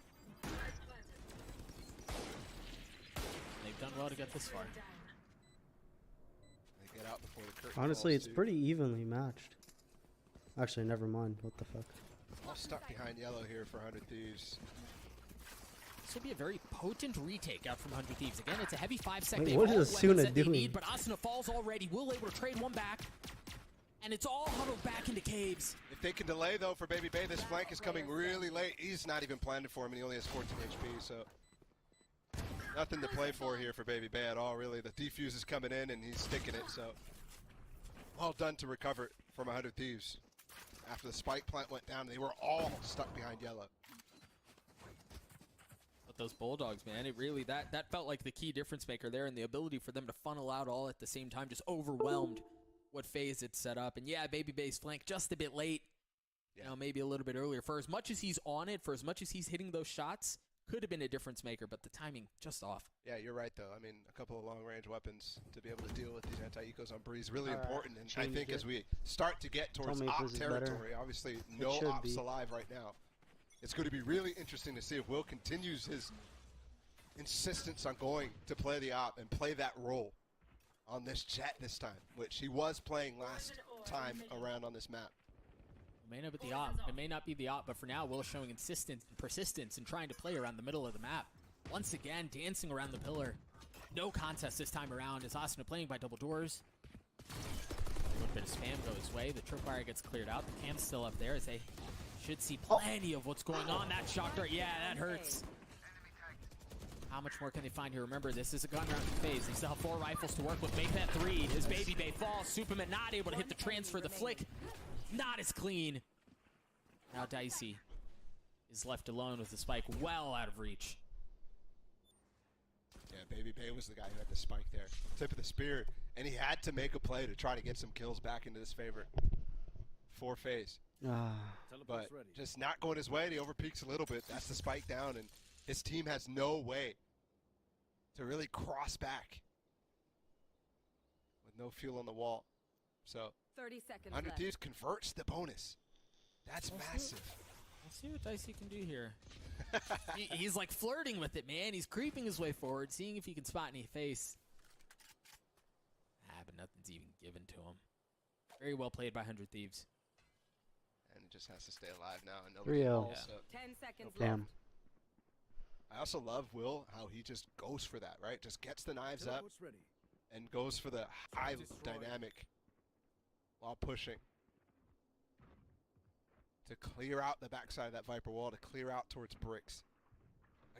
They've done well to get this far. They get out before the curtain Honestly, falls, it's too. pretty evenly matched. Actually, never mind. What the fuck? All stuck behind yellow here for 100 Thieves. This will be a very potent retake out from 100 Thieves. Again, it's a heavy 5-sec. Wait, They what have all is the Asuna weapons that they doing? need, but Asuna falls already. Will able to trade one back. And it's all huddled back into caves. If they can delay, though, for Baby Bay, this flank is coming really late. He's not even planned for him, and he only has 14 HP, so nothing to play for here for Baby Bay at all, really. The defuse is coming in, and he's sticking it, so well done to recover from 100 Thieves. After the spike plant went down, they were all stuck behind yellow. But those Bulldogs, man, it really, that felt like the key difference maker there, and the ability for them to funnel out all at the same time just overwhelmed what FaZe had set up. And yeah, Baby Bay's flank just a bit late. You know, maybe a little bit earlier. For as much as he's on it, for as much as he's hitting those shots, could have been a difference maker, but the timing just off. Yeah, you're right, though. I mean, a couple of long-range weapons to be able to deal with these anti-ecos on Breeze really important. And I think as we start to get towards op territory, obviously no ops alive right now, it's going to be really interesting to see if Will continues his insistence on going to play the op and play that role on this Jet this time, which he was playing last time around on this map. It may not be the op. It may not be the op, but for now, Will showing insistence and persistence and trying to play around the middle of the map. Once again, dancing around the pillar. No contest this time around as Asuna playing by double doors. A little bit of spam goes his way. The tripwire gets cleared out. The cam's still up there as they should see plenty of what's going on. That shock dart, yeah, that hurts. How much more can they find here? Remember, this is a gun round for FaZe. They still have 4 rifles to work with. Make that 3 as Baby Bay falls. Superman not able to hit the transfer. The flick not as clean. Now Dicey is left alone with the spike well out of reach. Yeah, Baby Bay was the guy who had the spike there. Tip of the spear. And he had to make a play to try to get some kills back into his favor. for FaZe. Ah. But just not going his way, and he overpeaks a little bit. That's the spike down, and his team has no way to really cross back with no fuel on the wall. So 30 seconds 100 left. Thieves converts the bonus. That's massive. Let's see what Dicey can do here. He's like flirting with it, man. He's creeping his way forward, seeing if he can spot any face. But nothing's even given to him. Very well played by 100 Thieves. And it just has to stay alive now. And nobody 3-0. falls, so. 10 seconds Damn. left. I also love Will, how he just goes for that, right? Just gets the knives up and goes for the high dynamic while pushing to clear out the backside of that Viper wall, to clear out towards bricks.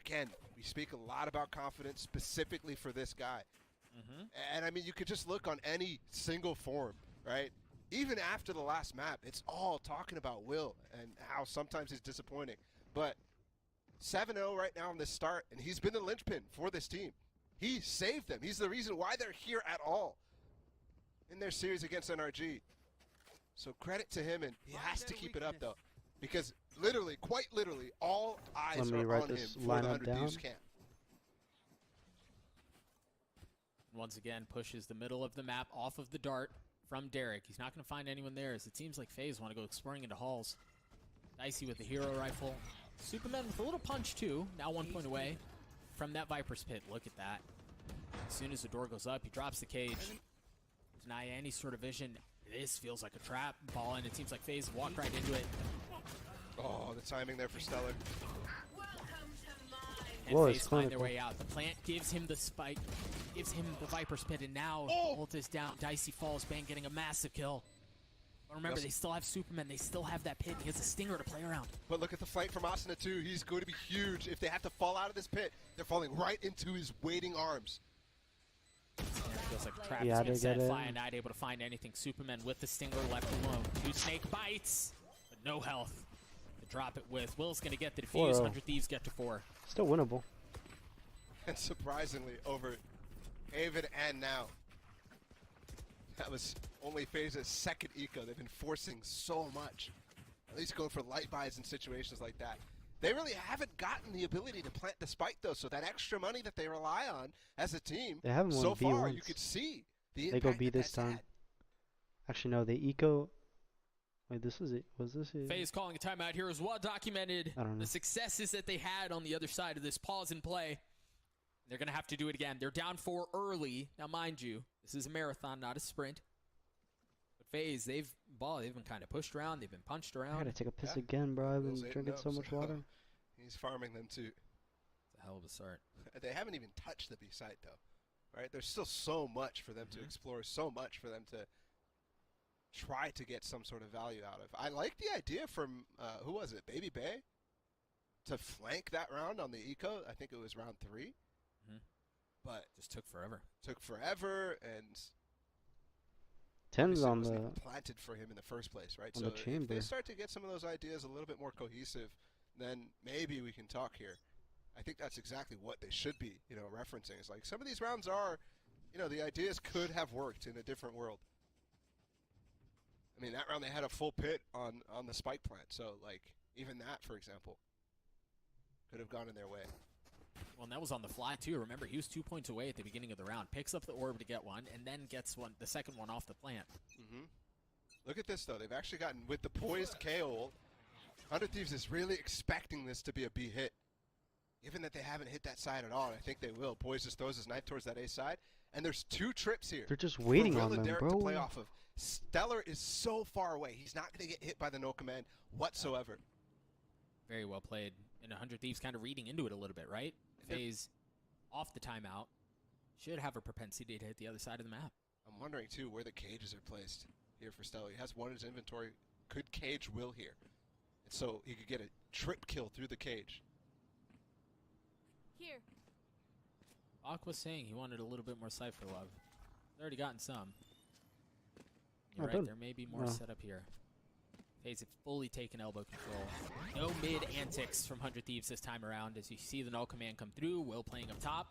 Again, we speak a lot about confidence specifically for this guy. And I mean, you could just look on any single forum, right? Even after the last map, it's all talking about Will and how sometimes he's disappointing. But 7-0 right now on this start, and he's been the linchpin for this team. He saved them. He's the reason why they're here at all in their series against NRG. So credit to him, and he has to keep it up, though. Because literally, quite literally, all eyes Let me are write on him this for the lineup 100 Thieves down. camp. Once again, pushes the middle of the map off of the dart from Derek. He's not going to find anyone there, as it seems like FaZe want to go exploring into halls. Dicey with the hero rifle. Superman with a little punch, too. Now 1 point away from that Viper's pit. Look at that. As soon as the door goes up, he drops the cage. Deny any sort of vision. This feels like a trap. Ball in. It seems like FaZe walked right into it. Oh, the timing there for Stellar. And Whoa, FaZe it's find their clinical. way out. The plant gives him the spike, gives him the Viper's pit, and now ult is down. Dicey falls. Bang getting a massive kill. But remember, Yes. they still have Superman. They still have that pit. He has a stinger to play around. But look at the flank from Asuna, too. He's going to be huge. If they have to fall out of this pit, they're falling right into his waiting arms. Yeah, it feels like a trap. Yeah, It's been they set. get it. Fire not able to find anything. Superman with the stinger left alone. 2 snake bites, but no health. To drop it with. Will's going to get the defuse. 4-0. 100 Thieves get to 4. Still winnable. And surprisingly, over Haven and now. That was only FaZe's second eco. They've been forcing so much. At least going for light buys in situations like that. They really haven't gotten the ability to plant the spike, though, so that extra money that they rely on as a team, They haven't won so B far, once. you could see the They impact go B that this that's time. had. Actually, no, they eco. Wait, this was it. Was this it? FaZe calling a timeout here is well documented. I don't know. The successes that they had on the other side of this pause and play. They're going to have to do it again. They're down 4 early. Now, mind you, this is a marathon, not a sprint. But FaZe, they've been kind of pushed around. They've been punched I around. gotta take a piss Yeah. again, bro. I've been Will's 8-0, drinking so much water. He's farming them, too. It's a hell of a start. They haven't even touched the B site, though. Right? There's still so much for them to explore, so much for them to try to get some sort of value out of. I like the idea from, who was it, Baby Bay? To flank that round on the eco. I think it was round 3. But just took forever. And 10's obviously it on wasn't the. even planted for him in the first place, right? on So the if chamber. they start to get some of those ideas a little bit more cohesive, then maybe we can talk here. I think that's exactly what they should be, referencing. It's like some of these rounds are, the ideas could have worked in a different world. I mean, that round they had a full pit on the spike plant, so like even that, for example, could have gone in their way. Well, and that was on the fly, too. Remember, he was 2 points away at the beginning of the round. Picks up the orb to get one, and then gets the second one off the plant. Look at this, though. They've actually gotten, with the poised KO, 100 Thieves is really expecting this to be a B hit. Given that they haven't hit that side at all, and I think they will. Poise just throws his knife towards that A side, and there's 2 trips here. They're just waiting for Will on and them, Derek bro. to play off of. Stellar is so far away. He's not going to get hit by the no command whatsoever. Very well played. And 100 Thieves kind of reading into it a little bit, right? FaZe off the timeout should have a propensity to hit the other side of the map. I'm wondering, too, where the cages are placed here for Stellar. He has one in his inventory. Could cage Will here. And so he could get a trip kill through the cage. Here. Ak was saying he wanted a little bit more Cypher love. He's already gotten some. You're right, done. there may be more No. set up here. FaZe have fully taken elbow control. No mid antics from 100 Thieves this time around. As you see the null command come through, Will playing up top.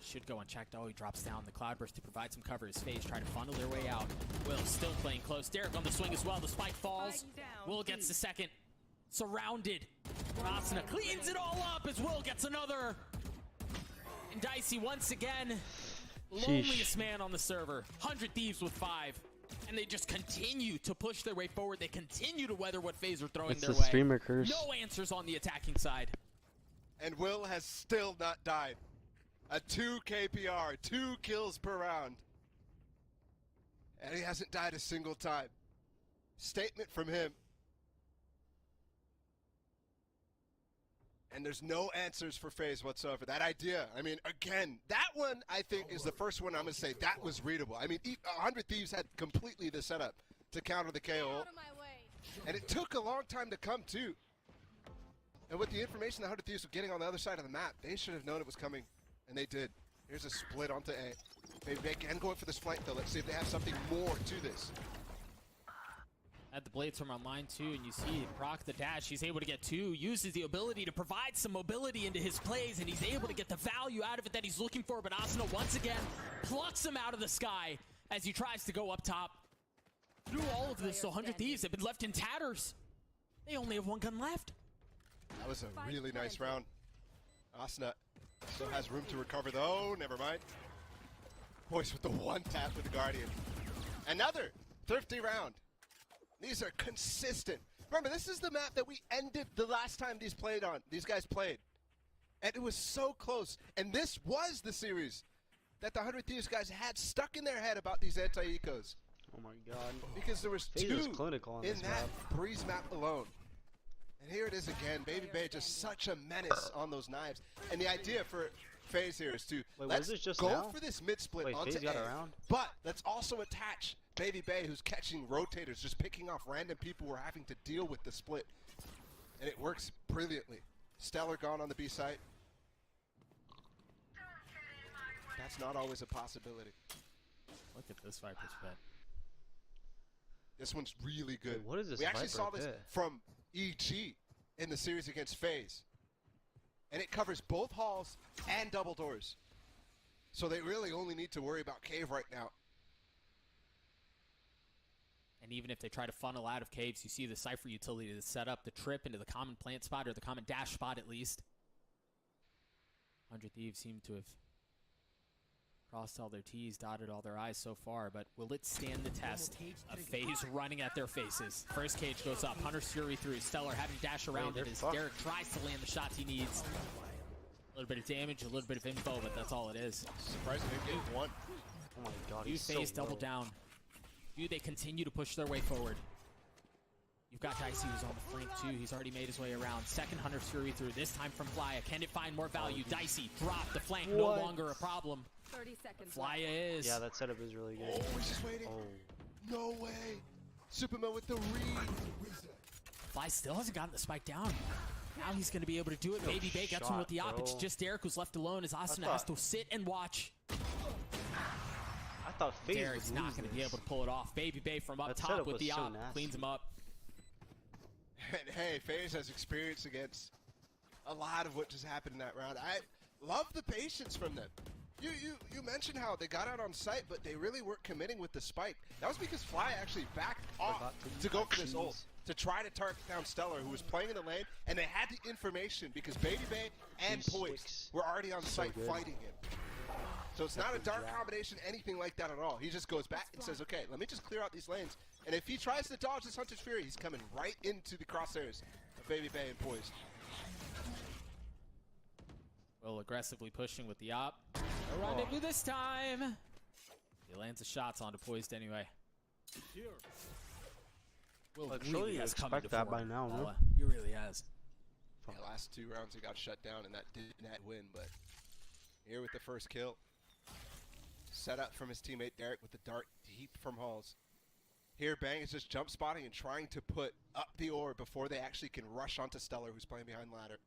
Should go unchecked. Oh, he drops down the Cloudburst to provide some cover as FaZe try to funnel their way out. Will still playing close. Derek on the swing as well. The spike falls. Will gets the second. Surrounded. Asuna cleans it all up as Will gets another. And Dicey once again, loneliest man on the server. 100 Thieves with 5. And they just continue to push their way forward. They continue to weather what FaZe are throwing their way. It's the streamer curse. No answers on the attacking side. And Will has still not died. A 2 KPR, 2 kills per round. And he hasn't died a single time. Statement from him. And there's no answers for FaZe whatsoever. That idea, I mean, again, that one I think is the first one I'm going to say that was readable. I mean, 100 Thieves had completely the setup to counter the KO. And it took a long time to come, too. And with the information that 100 Thieves were getting on the other side of the map, they should have known it was coming. And they did. Here's a split onto A. Maybe they can go in for this flank, though. Let's see if they have something more to this. At the blades from online too, and you see Brock the dash, he's able to get 2, uses the ability to provide some mobility into his plays, and he's able to get the value out of it that he's looking for, but Asuna once again plucks him out of the sky as he tries to go up top. Through all of this, so 100 Thieves have been left in tatters. They only have 1 gun left. That was a really nice round. Asuna still has room to recover though, never mind. Boys with the 1 tap with the Guardian. Another thrifty round. These are consistent. Remember, this is the map that we ended the last time these guys played. And it was so close. And this was the series that the 100 Thieves guys had stuck in their head about these anti-ecos. Oh my god. Because there was FaZe 2 was clinical on in this that map. Breeze map alone. And here it is again. Baby Bay just such a menace on those knives. And the idea for FaZe here is to let's go now? for this mid-split Wait, onto FaZe got A, around? but let's also attach Baby Bay, who's catching rotators, just picking off random people who are having to deal with the split. And it works brilliantly. Stellar gone on the B site. That's not always a possibility. Look at this Viper's pit. This one's really good. Wait, what is this We actually Viper saw this pit? from EG in the series against FaZe. And it covers both halls and double doors. So they really only need to worry about cave right now. And even if they try to funnel out of caves, you see the Cypher utility to set up the trip into the common plant spot, or the common dash spot at least. 100 Thieves seem to have crossed all their T's, dotted all their I's so far, but will it stand the test of FaZe running at their faces? First cage goes up, Hunter's Fury through, Stellar having to dash around it as Derek tries to land the shots he needs. A little bit of damage, a little bit of info, but that's all it is. Surprising they get 1. Oh my god, You he's FaZe so double low. down. You, they continue to push their way forward. You've got Dicey who's on the flank too. He's already made his way around. Second Hunter's Fury through, this time from Flya. Can it find more value? Dicey dropped the flank, no longer a problem. 30 seconds. Flya is. Yeah, that setup is really good. Oh, he's just waiting. No way. Superman with the read. Fly still hasn't gotten the spike down. Now he's going to be able to do it. Baby Bay gets one with the op. It's just Derek who's left alone as Asuna has to sit and watch. I thought FaZe Derek's would not lose going to be this. able to pull it off. Baby Bay from up That top setup with was the so op. nasty. Cleans him up. And hey, FaZe has experience against a lot of what just happened in that round. I love the patience from them. You mentioned how they got out on site, but they really weren't committing with the spike. That was because Fly actually backed off to go for this ult, to try to target down Stellar, who was playing in the lane, and they had the information because Baby Bay and Poise were already on site fighting him. So it's not a dark combination, anything like that at all. He just goes back and says, okay, let me just clear out these lanes. And if he tries to dodge this Hunter's Fury, he's coming right into the crosshairs of Baby Bay and Poise. Will aggressively pushing with the op. No rendezvous this time. He lands the shots onto Poised anyway. Will Like, really surely you has come into expect that form. by now, no? He really has. Yeah, last 2 rounds he got shut down, and that did not win, but here with the first kill. Set up from his teammate Derek with the dart deep from halls. Here, Bang is just jump spotting and trying to put up the orb before they actually can rush onto Stellar, who's playing behind ladder.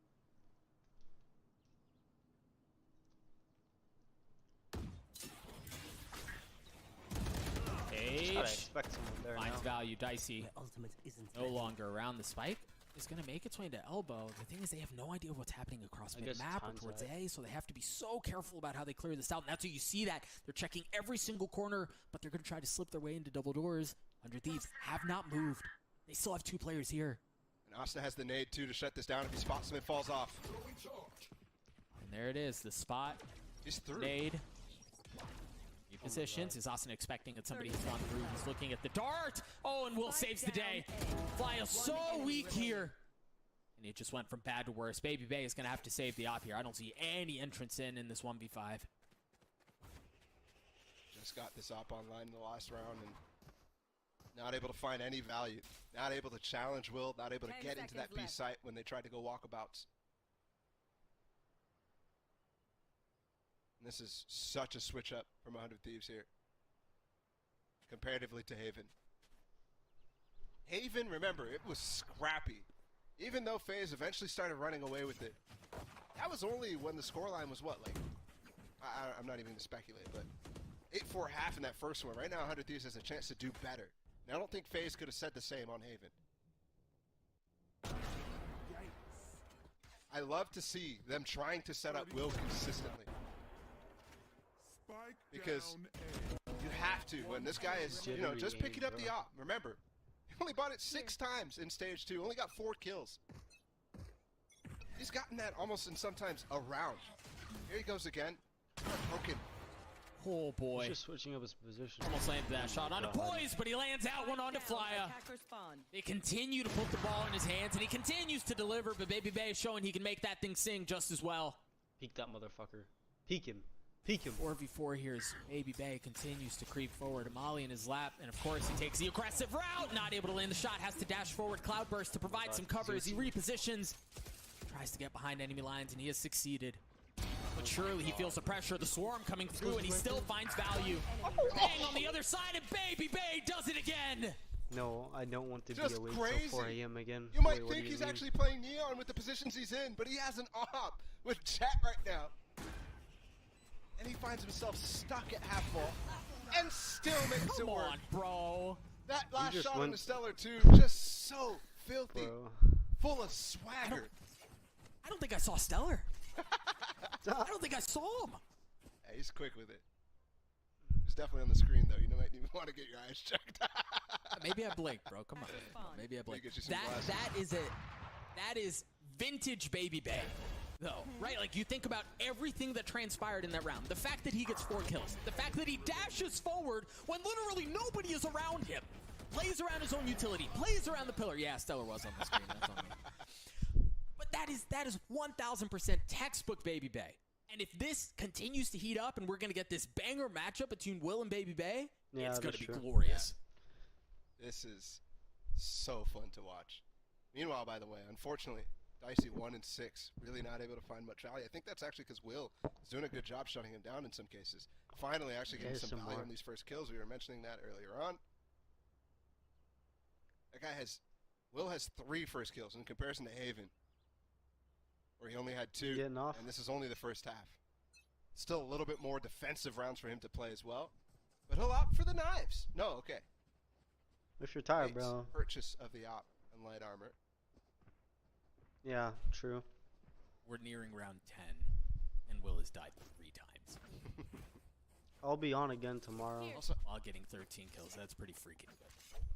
Cage Gotta expect someone there finds now. value. Dicey Ultimate isn't no longer around the spike. is going to make its way into elbow. The thing is, they have no idea what's happening across mid-map or towards A, so they have to be so careful about how they clear this out. And that's what you see that. They're checking every single corner, but they're going to try to slip their way into double doors. 100 Thieves have not moved. They still have 2 players here. And Asta has the nade, too, to shut this down if he spots him and falls off. And there it is, the spot. He's through. Nade. New positions. Is Austin expecting that somebody has gone through? He's looking at the dart. Oh, and Will saves the day. Fly is so weak here. And it just went from bad to worse. Baby Bay is going to have to save the op here. I don't see any entrance in this 1v5. Just got this op online in the last round and not able to find any value. Not able to challenge Will. Not able to get into that B site when they tried to go walkabouts. And this is such a switch up from 100 Thieves here. Comparatively to Haven. Haven, remember, it was scrappy. Even though FaZe eventually started running away with it. That was only when the scoreline was what, like, I'm not even going to speculate, but 8-4 half in that first one. Right now, 100 Thieves has a chance to do better. And I don't think FaZe could have said the same on Haven. I love to see them trying to set up Will consistently. Because you have to. When this guy is, you know, just picking up the op. Remember, he only bought it 6 times in stage 2. Only got 4 kills. He's gotten that almost in sometimes a round. Here he goes again. Broken. Oh boy. He's just switching up his position. Almost landed that shot onto Poise, but he lands out one onto Flya. They continue to put the ball in his hands, and he continues to deliver, but Baby Bay is showing he can make that thing sing just as well. Peek that motherfucker. Peek him. Peek him. 4v4 here as Baby Bay continues to creep forward. Molly in his lap, and of course he takes the aggressive route. Not able to land the shot, has to dash forward. Cloudburst to provide some cover as he repositions. Tries to get behind enemy lines, and he has succeeded. But surely he feels the pressure of the swarm coming through, and he still finds value. Bang on the other side, and Baby Bay does it again! No, I don't want to Just be awake crazy. till 4 a.m. again. You might Wait, what think do he's mean? actually playing Neon with the positions he's in, but he has an op with chat right now. And he finds himself stuck at half ball and still makes it work. Come on, bro. That last just shot on went- the Stellar, too, just so filthy. Bro. Full of swagger. I don't think I saw Stellar. I don't think I saw him. Hey, he's quick with it. He's definitely on the screen, though. You might even want to get your eyes checked. Maybe I blinked, bro. Come on. Maybe I blinked. Get you some glasses. That is vintage Baby Bay, though, right? Like, you think about everything that transpired in that round. The fact that he gets 4 kills. The fact that he dashes forward when literally nobody is around him. Plays around his own utility. Plays around the pillar. Yeah, Stellar was on the screen. That's on me. But that is 1,000% textbook Baby Bay. And if this continues to heat up and we're going to get this banger matchup between Will and Baby Bay, Yeah, it's going to that's be true. glorious. This is so fun to watch. Meanwhile, by the way, unfortunately, Dicey 1 and 6, really not able to find much value. I think that's actually because Will is doing a good job shutting him down in some cases. Finally, actually getting some value on these first kills. We were mentioning that earlier on. That guy Will has 3 first kills in comparison to Haven, where he only had 2, Getting off. and this is only the first half. Still a little bit more defensive rounds for him to play as well, but he'll opt for the knives. No, okay. If you're tired, Bates, bro. Purchase of the op and light armor. Yeah, true. We're nearing round 10, and Will has died 3 times. I'll be on again tomorrow Also, While getting 13 kills. That's pretty freaking good.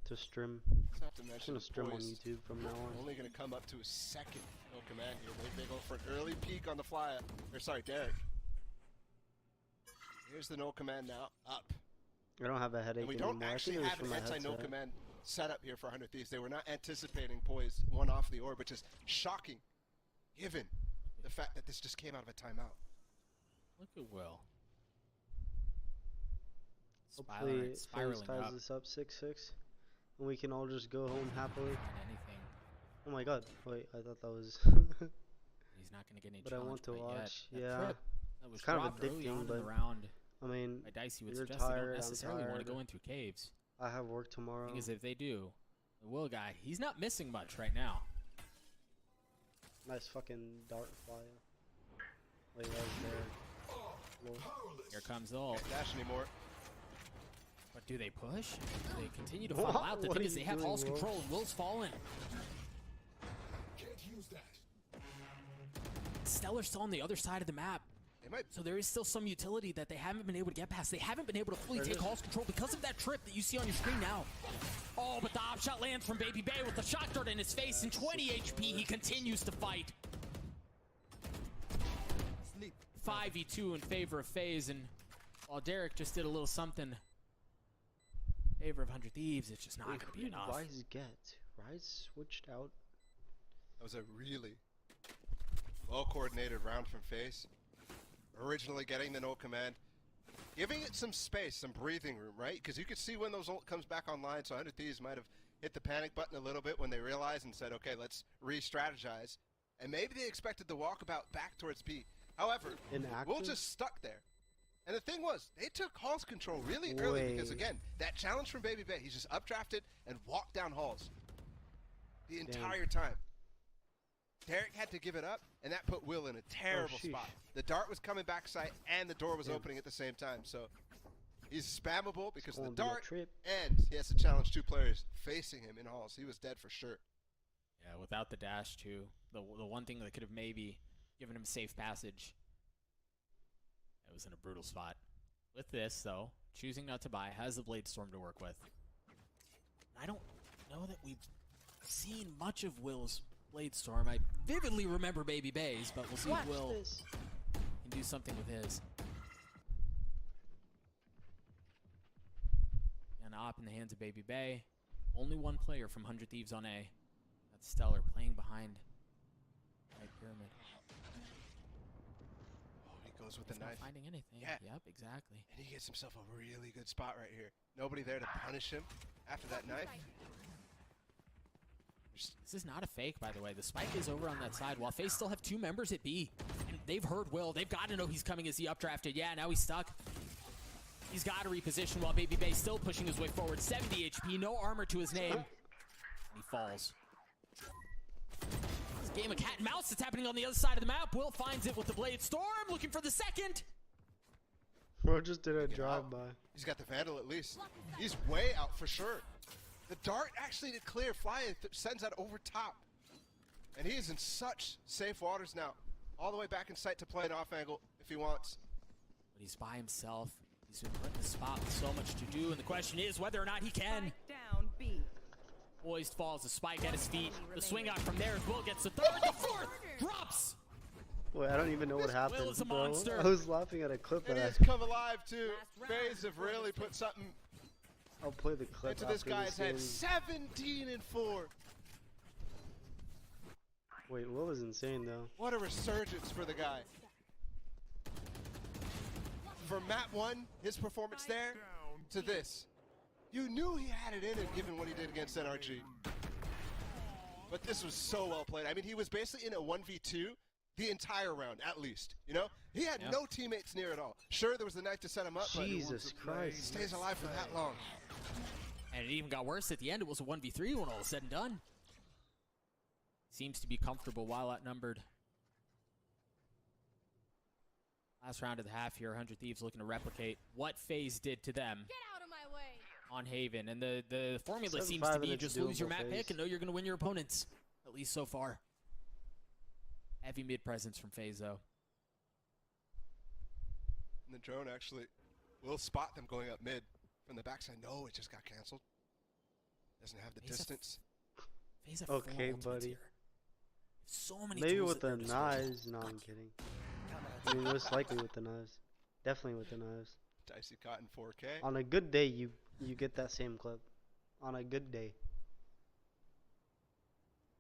to stream. I have to I'm mention gonna stream on Poise YouTube from now on. only going to come up to a second no command here. They go for an early peek on the fly. Or sorry, Derek. Here's the no command now. Up. I don't have a headache And we anymore. don't I think actually it was have from an my anti-no headset. command set up here for 100 Thieves. They were not anticipating Poise 1 off the orb, which is shocking, given the fact that this just came out of a timeout. Look at Will. Hopefully, FaZe Spiraling ties up. this up 6-6, and we can all just go home happily. Anything. Oh my god! Wait, I thought that was. He's not going to get any But I challenge want to point watch. yet. That Yeah, trip that was it's kind of dropped early on addicting, in the but round I mean, by Dicey would you're suggest they don't tired. I'm necessarily want to tired. go in through caves. I have work tomorrow. Thing is, if they do, the Will guy, he's not missing much right now. Nice fucking dart flyer. Wait, that was there. Lol. Here comes the ult. Can't dash anymore. But do they push? Do they continue to funnel out? The What thing are is, they you have doing, Hall's Will? control, and Will's fallen. Use that. Stellar's still on the other side of the map. So there is still some utility that they haven't been able to get past. They haven't been able to fully take Hall's control because of that trip that you see on your screen now. Oh, but the op shot lands from Baby Bay with the shot dart in his face and 20 HP. He continues to fight. 5v2 in favor of FaZe, and while Derek just did a little something in favor of 100 Thieves, it's just not going to be enough. Rise get? Rise switched out. That was a really well-coordinated round from FaZe. Originally getting the no command, giving it some space, some breathing room, right? Because you could see when those ult comes back online, so 100 Thieves might have hit the panic button a little bit when they realized and said, okay, let's re-strategize. And maybe they expected the walkabout back towards B. However, Will just stuck there. And the thing was, they took Hall's control really early because, again, that challenge from Baby Bay, he's just updrafted and walked down Halls the entire time. Derek had to give it up, and that put Will in a terrible spot. The dart was coming back sight, and the door was opening at the same time. So he's spammable because of the dart, and he has to challenge 2 players facing him in Halls. He was dead for sure. Yeah, without the dash, too. The one thing that could have maybe given him safe passage. It was in a brutal spot. With this, though, choosing not to buy, has the Blade Storm to work with. I don't know that we've seen much of Will's Blade Storm. I vividly remember Baby Bay's, but we'll see if Will can do something with his. An op in the hands of Baby Bay. Only one player from 100 Thieves on A. That's Stellar playing behind right pyramid. Oh, he goes with the knife. Not finding anything. Yeah. Yep, exactly. And he gets himself a really good spot right here. Nobody there to punish him after that knife. This is not a fake, by the way. The spike is over on that side, while FaZe still have 2 members at B. And they've heard Will. They've got to know he's coming as he updrafted. Yeah, now he's stuck. He's got to reposition while Baby Bay still pushing his way forward. 70 HP, no armor to his name. And he falls. This game of cat and mouse that's happening on the other side of the map. Will finds it with the Blade Storm, looking for the second. Bro just did a drive-by. He's got the Vandal at least. He's way out for sure. The dart actually to clear. Fly sends that over top. And he is in such safe waters now. All the way back in sight to play an off angle if he wants. But he's by himself. He's been put in the spot with so much to do. And the question is whether or not he can. Down B. Poised falls, the spike at his feet. The swing out from there as Will gets the third. The fourth drops. Wait, I don't even know what happened. Will is a bro. monster. I was laughing at a clip And that he's come alive too. FaZe have really put something I'll play the clip into this guy's head. 17 and 4. Wait, Will is insane though. What a resurgence for the guy. From map 1, his performance there, to this. You knew he had it in him given what he did against NRG. But this was so well played. I mean, he was basically in a 1v2 the entire round, at least. You know? He had no teammates near at all. Sure, there was the knife to set him up, Jesus but Christ. he stays alive for that long. And it even got worse at the end. It was a 1v3 when all was said and done. Seems to be comfortable while outnumbered. Last round of the half here, 100 Thieves looking to replicate what FaZe did to them. Get out of my way. On Haven. And the formula seems to be just lose your map pick and know you're going to win your opponents. At least so far. Heavy mid presence from FaZe though. And the drone actually will spot them going up mid from the backside. No, it just got canceled. Doesn't have the distance. FaZe have okay, 4 ultimates buddy. here. So many Maybe tools with at their the disposal. knives. No, I'm kidding. I mean, most likely with the knives. Definitely with the knives. Dicey caught in 4K. On a good day, you get that same clip. On a good day.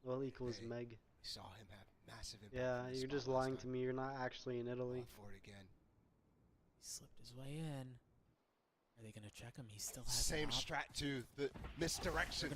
Well equals Meg. We saw him have massive impact. Yeah, from the you're spot just last lying time. to me. You're not actually in Italy. Going for it again. He slipped his way in. Are they going to check him? He still has Same an op. strat too. The misdirection.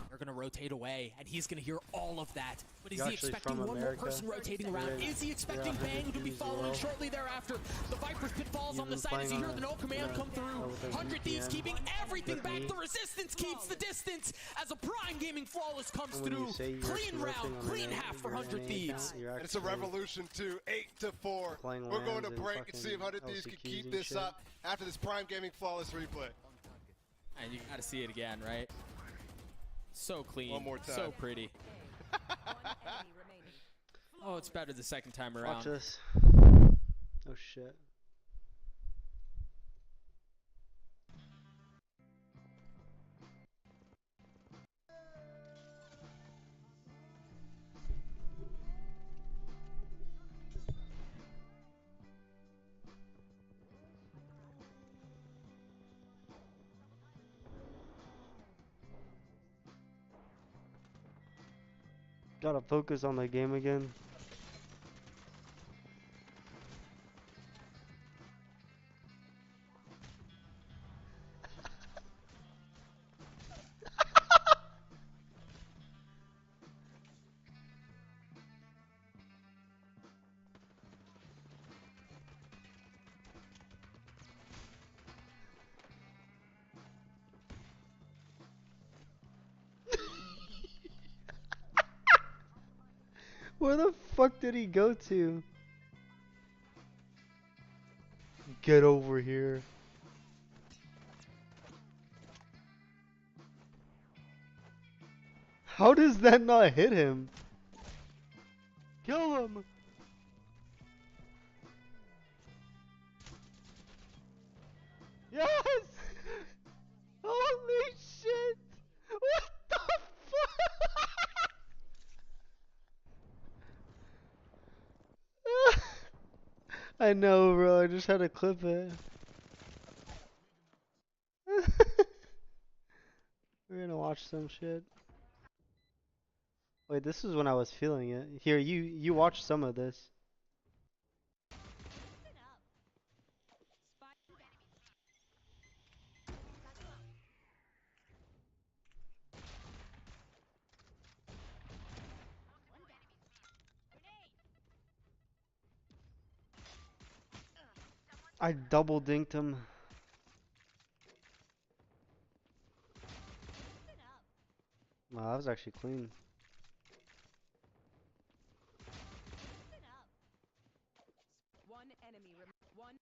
They're gonna rotate away, and he's gonna hear all of that. But is You're he actually expecting from one America. more person rotating around? Yeah. Is he expecting Yeah, Bang to be 100 following well. shortly thereafter? The Viper's pitfalls on the Even side as you playing hear on the no command come through. with a 100 Thieves VPN keeping everything with back. me. The resistance keeps the distance as a Prime Gaming Flawless comes And when you through. say you're Clean round, slipping on clean an half for your 100 NA Thieves. account, you're And it's a actually revolution too. 8-4. playing We're going to lands and break and see if 100 fucking Thieves can LCQs keep and this shit. up after this Prime Gaming Flawless replay. And you gotta see it again, right? So clean. One more time. So pretty. enemy remaining. Oh, it's better the second time Watch around. this. Oh shit. Gotta focus on the game again. Where the fuck did he go to? Get over here. How does that not hit him? Kill him! Yes! Holy shit! What the fuck? I know, bro. I just had to clip it. We're gonna watch some shit. Wait, this is when I was feeling it. Here, you watch some of this. I double dinked him. Wow, that was actually clean. One enemy one.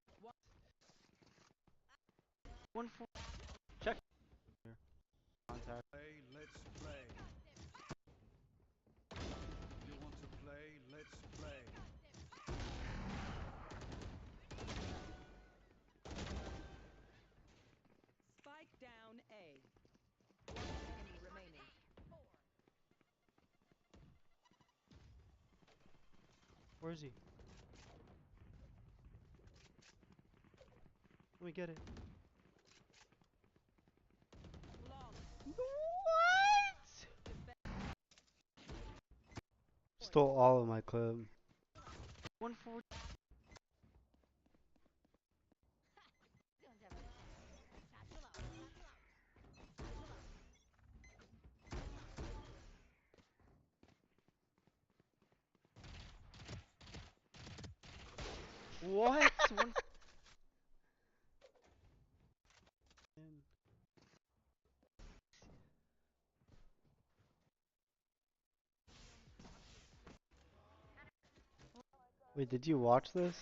One for check. Contact. Let's play. You want to play? Let's play. Spike down A. One enemy remaining. Where is he? Let me get it. Stole all of my clip. 140. What? Wait, did you watch this?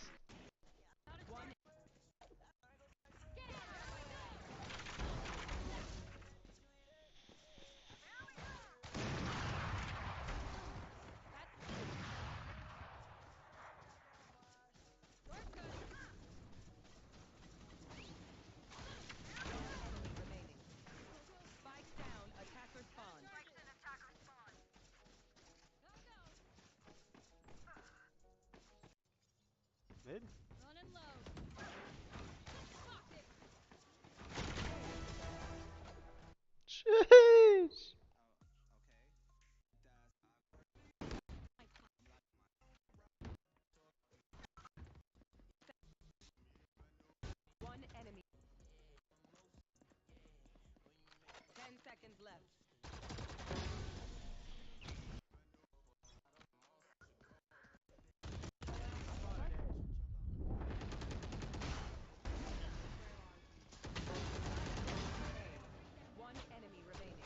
Spike down, attacker spawn. Mid? Jeez. One enemy. 10 seconds left. One enemy remaining.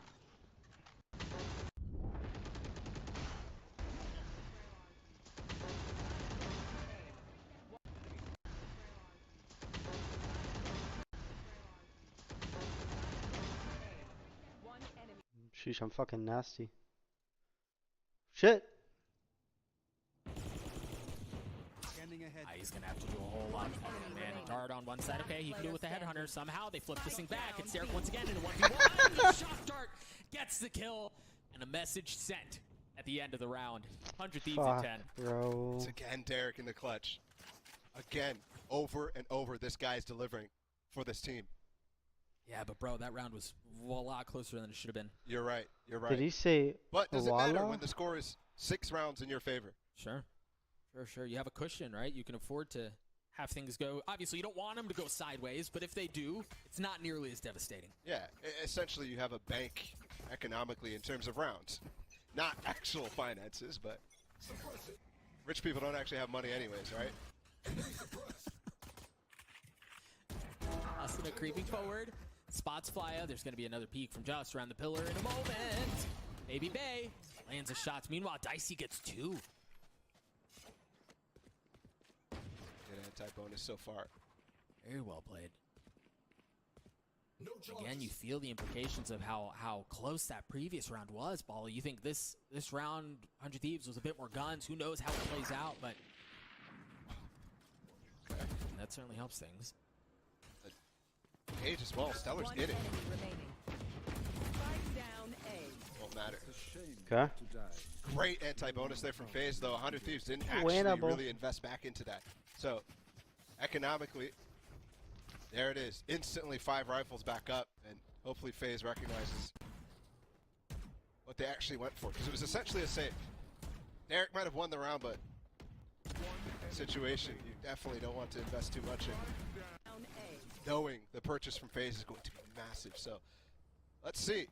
One enemy. Sheesh, I'm fucking nasty. Shit. He's gonna have to do a whole lot. Man, Dart on one side. Okay, he can do it with the headhunter. Somehow they flip this thing back. It's Derek once again in a 1v1. The shock dart gets the kill, and a message sent at the end of the round. 100 Thieves at 10. Bro. It's again Derek in the clutch. Again, over and over, this guy's delivering for this team. Yeah, but bro, that round was a lot closer than it should have been. You're right. You're right. Did he say But does it matter Walla? when the score is 6 rounds in your favor? Sure. Sure. You have a cushion, right? You can afford to have things go. Obviously, you don't want them to go sideways, but if they do, it's not nearly as devastating. Yeah, essentially you have a bank economically in terms of rounds. Not actual finances, but rich people don't actually have money anyways, right? Asuna creeping forward. Spots Flya. There's going to be another peek from Just around the pillar in a moment. Baby Bay lands a shot. Meanwhile, Dicey gets 2. Good anti-bonus so far. Very well played. Again, you feel the implications of how close that previous round was, Bali. You think this round, 100 Thieves, was a bit more guns. Who knows how it plays out, but that certainly helps things. Age as well. Stellar's did it. Spike down A. Won't matter. Okay. Great anti-bonus there from FaZe, though. 100 Thieves didn't actually really invest back into that. So, economically, there it is. Instantly 5 rifles back up, and hopefully FaZe recognizes what they actually went for, because it was essentially a save. Derek might have won the round, but situation you definitely don't want to invest too much in, knowing the purchase from FaZe is going to be massive. So, let's see.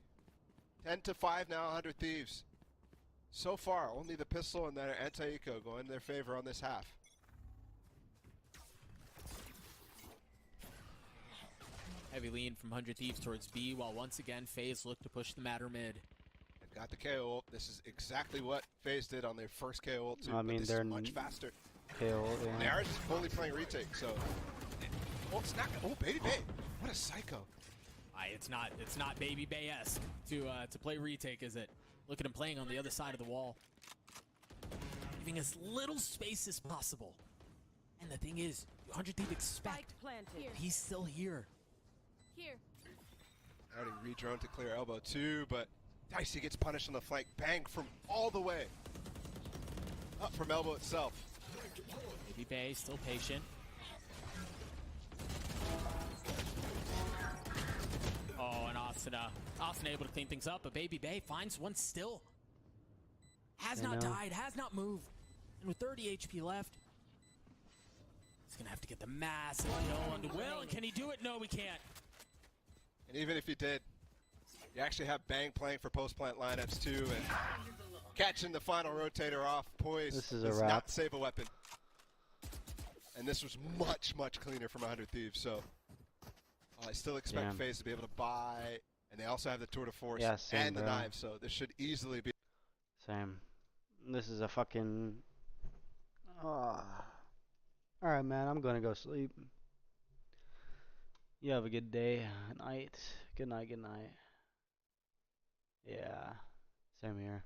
10-5 now, 100 Thieves. So far, only the pistol and their anti-eco go in their favor on this half. Heavy lean from 100 Thieves towards B, while once again FaZe look to push the matter mid. They've got the KO ult. This is exactly what FaZe did on their first KO ult too. I mean, this they're is much faster. KO, They yeah. are just fully playing retake, so. Oh, it's not. Oh, Baby Bay. What a psycho. It's not Baby Bay-esque to play retake, is it? Look at him playing on the other side of the wall. Giving as little space as possible. And the thing is, 100 Thieves expect he's still here. Here. Already redrone to clear elbow too, but Dicey gets punished on the flank. Bang from all the way. Up from elbow itself. Baby Bay still patient. Oh, and Asuna able to clean things up, but Baby Bay finds one still. Has not died, has not moved. And with 30 HP left, he's gonna have to get the massive kill onto Will. And can he do it? No, we can't. And even if he did, you actually have Bang playing for post-plant lineups too, and catching the final rotator off. Poise This is a does wrap. not save a weapon. And this was much, much cleaner from 100 Thieves, so I still expect Damn. FaZe to be able to buy, and they also have the tour de force Yeah, same, and the bro. knives, so this should easily be. Same. This is a fucking. Alright, man. I'm gonna go sleep. You have a good day, night. Good night, good night. Yeah. Same here.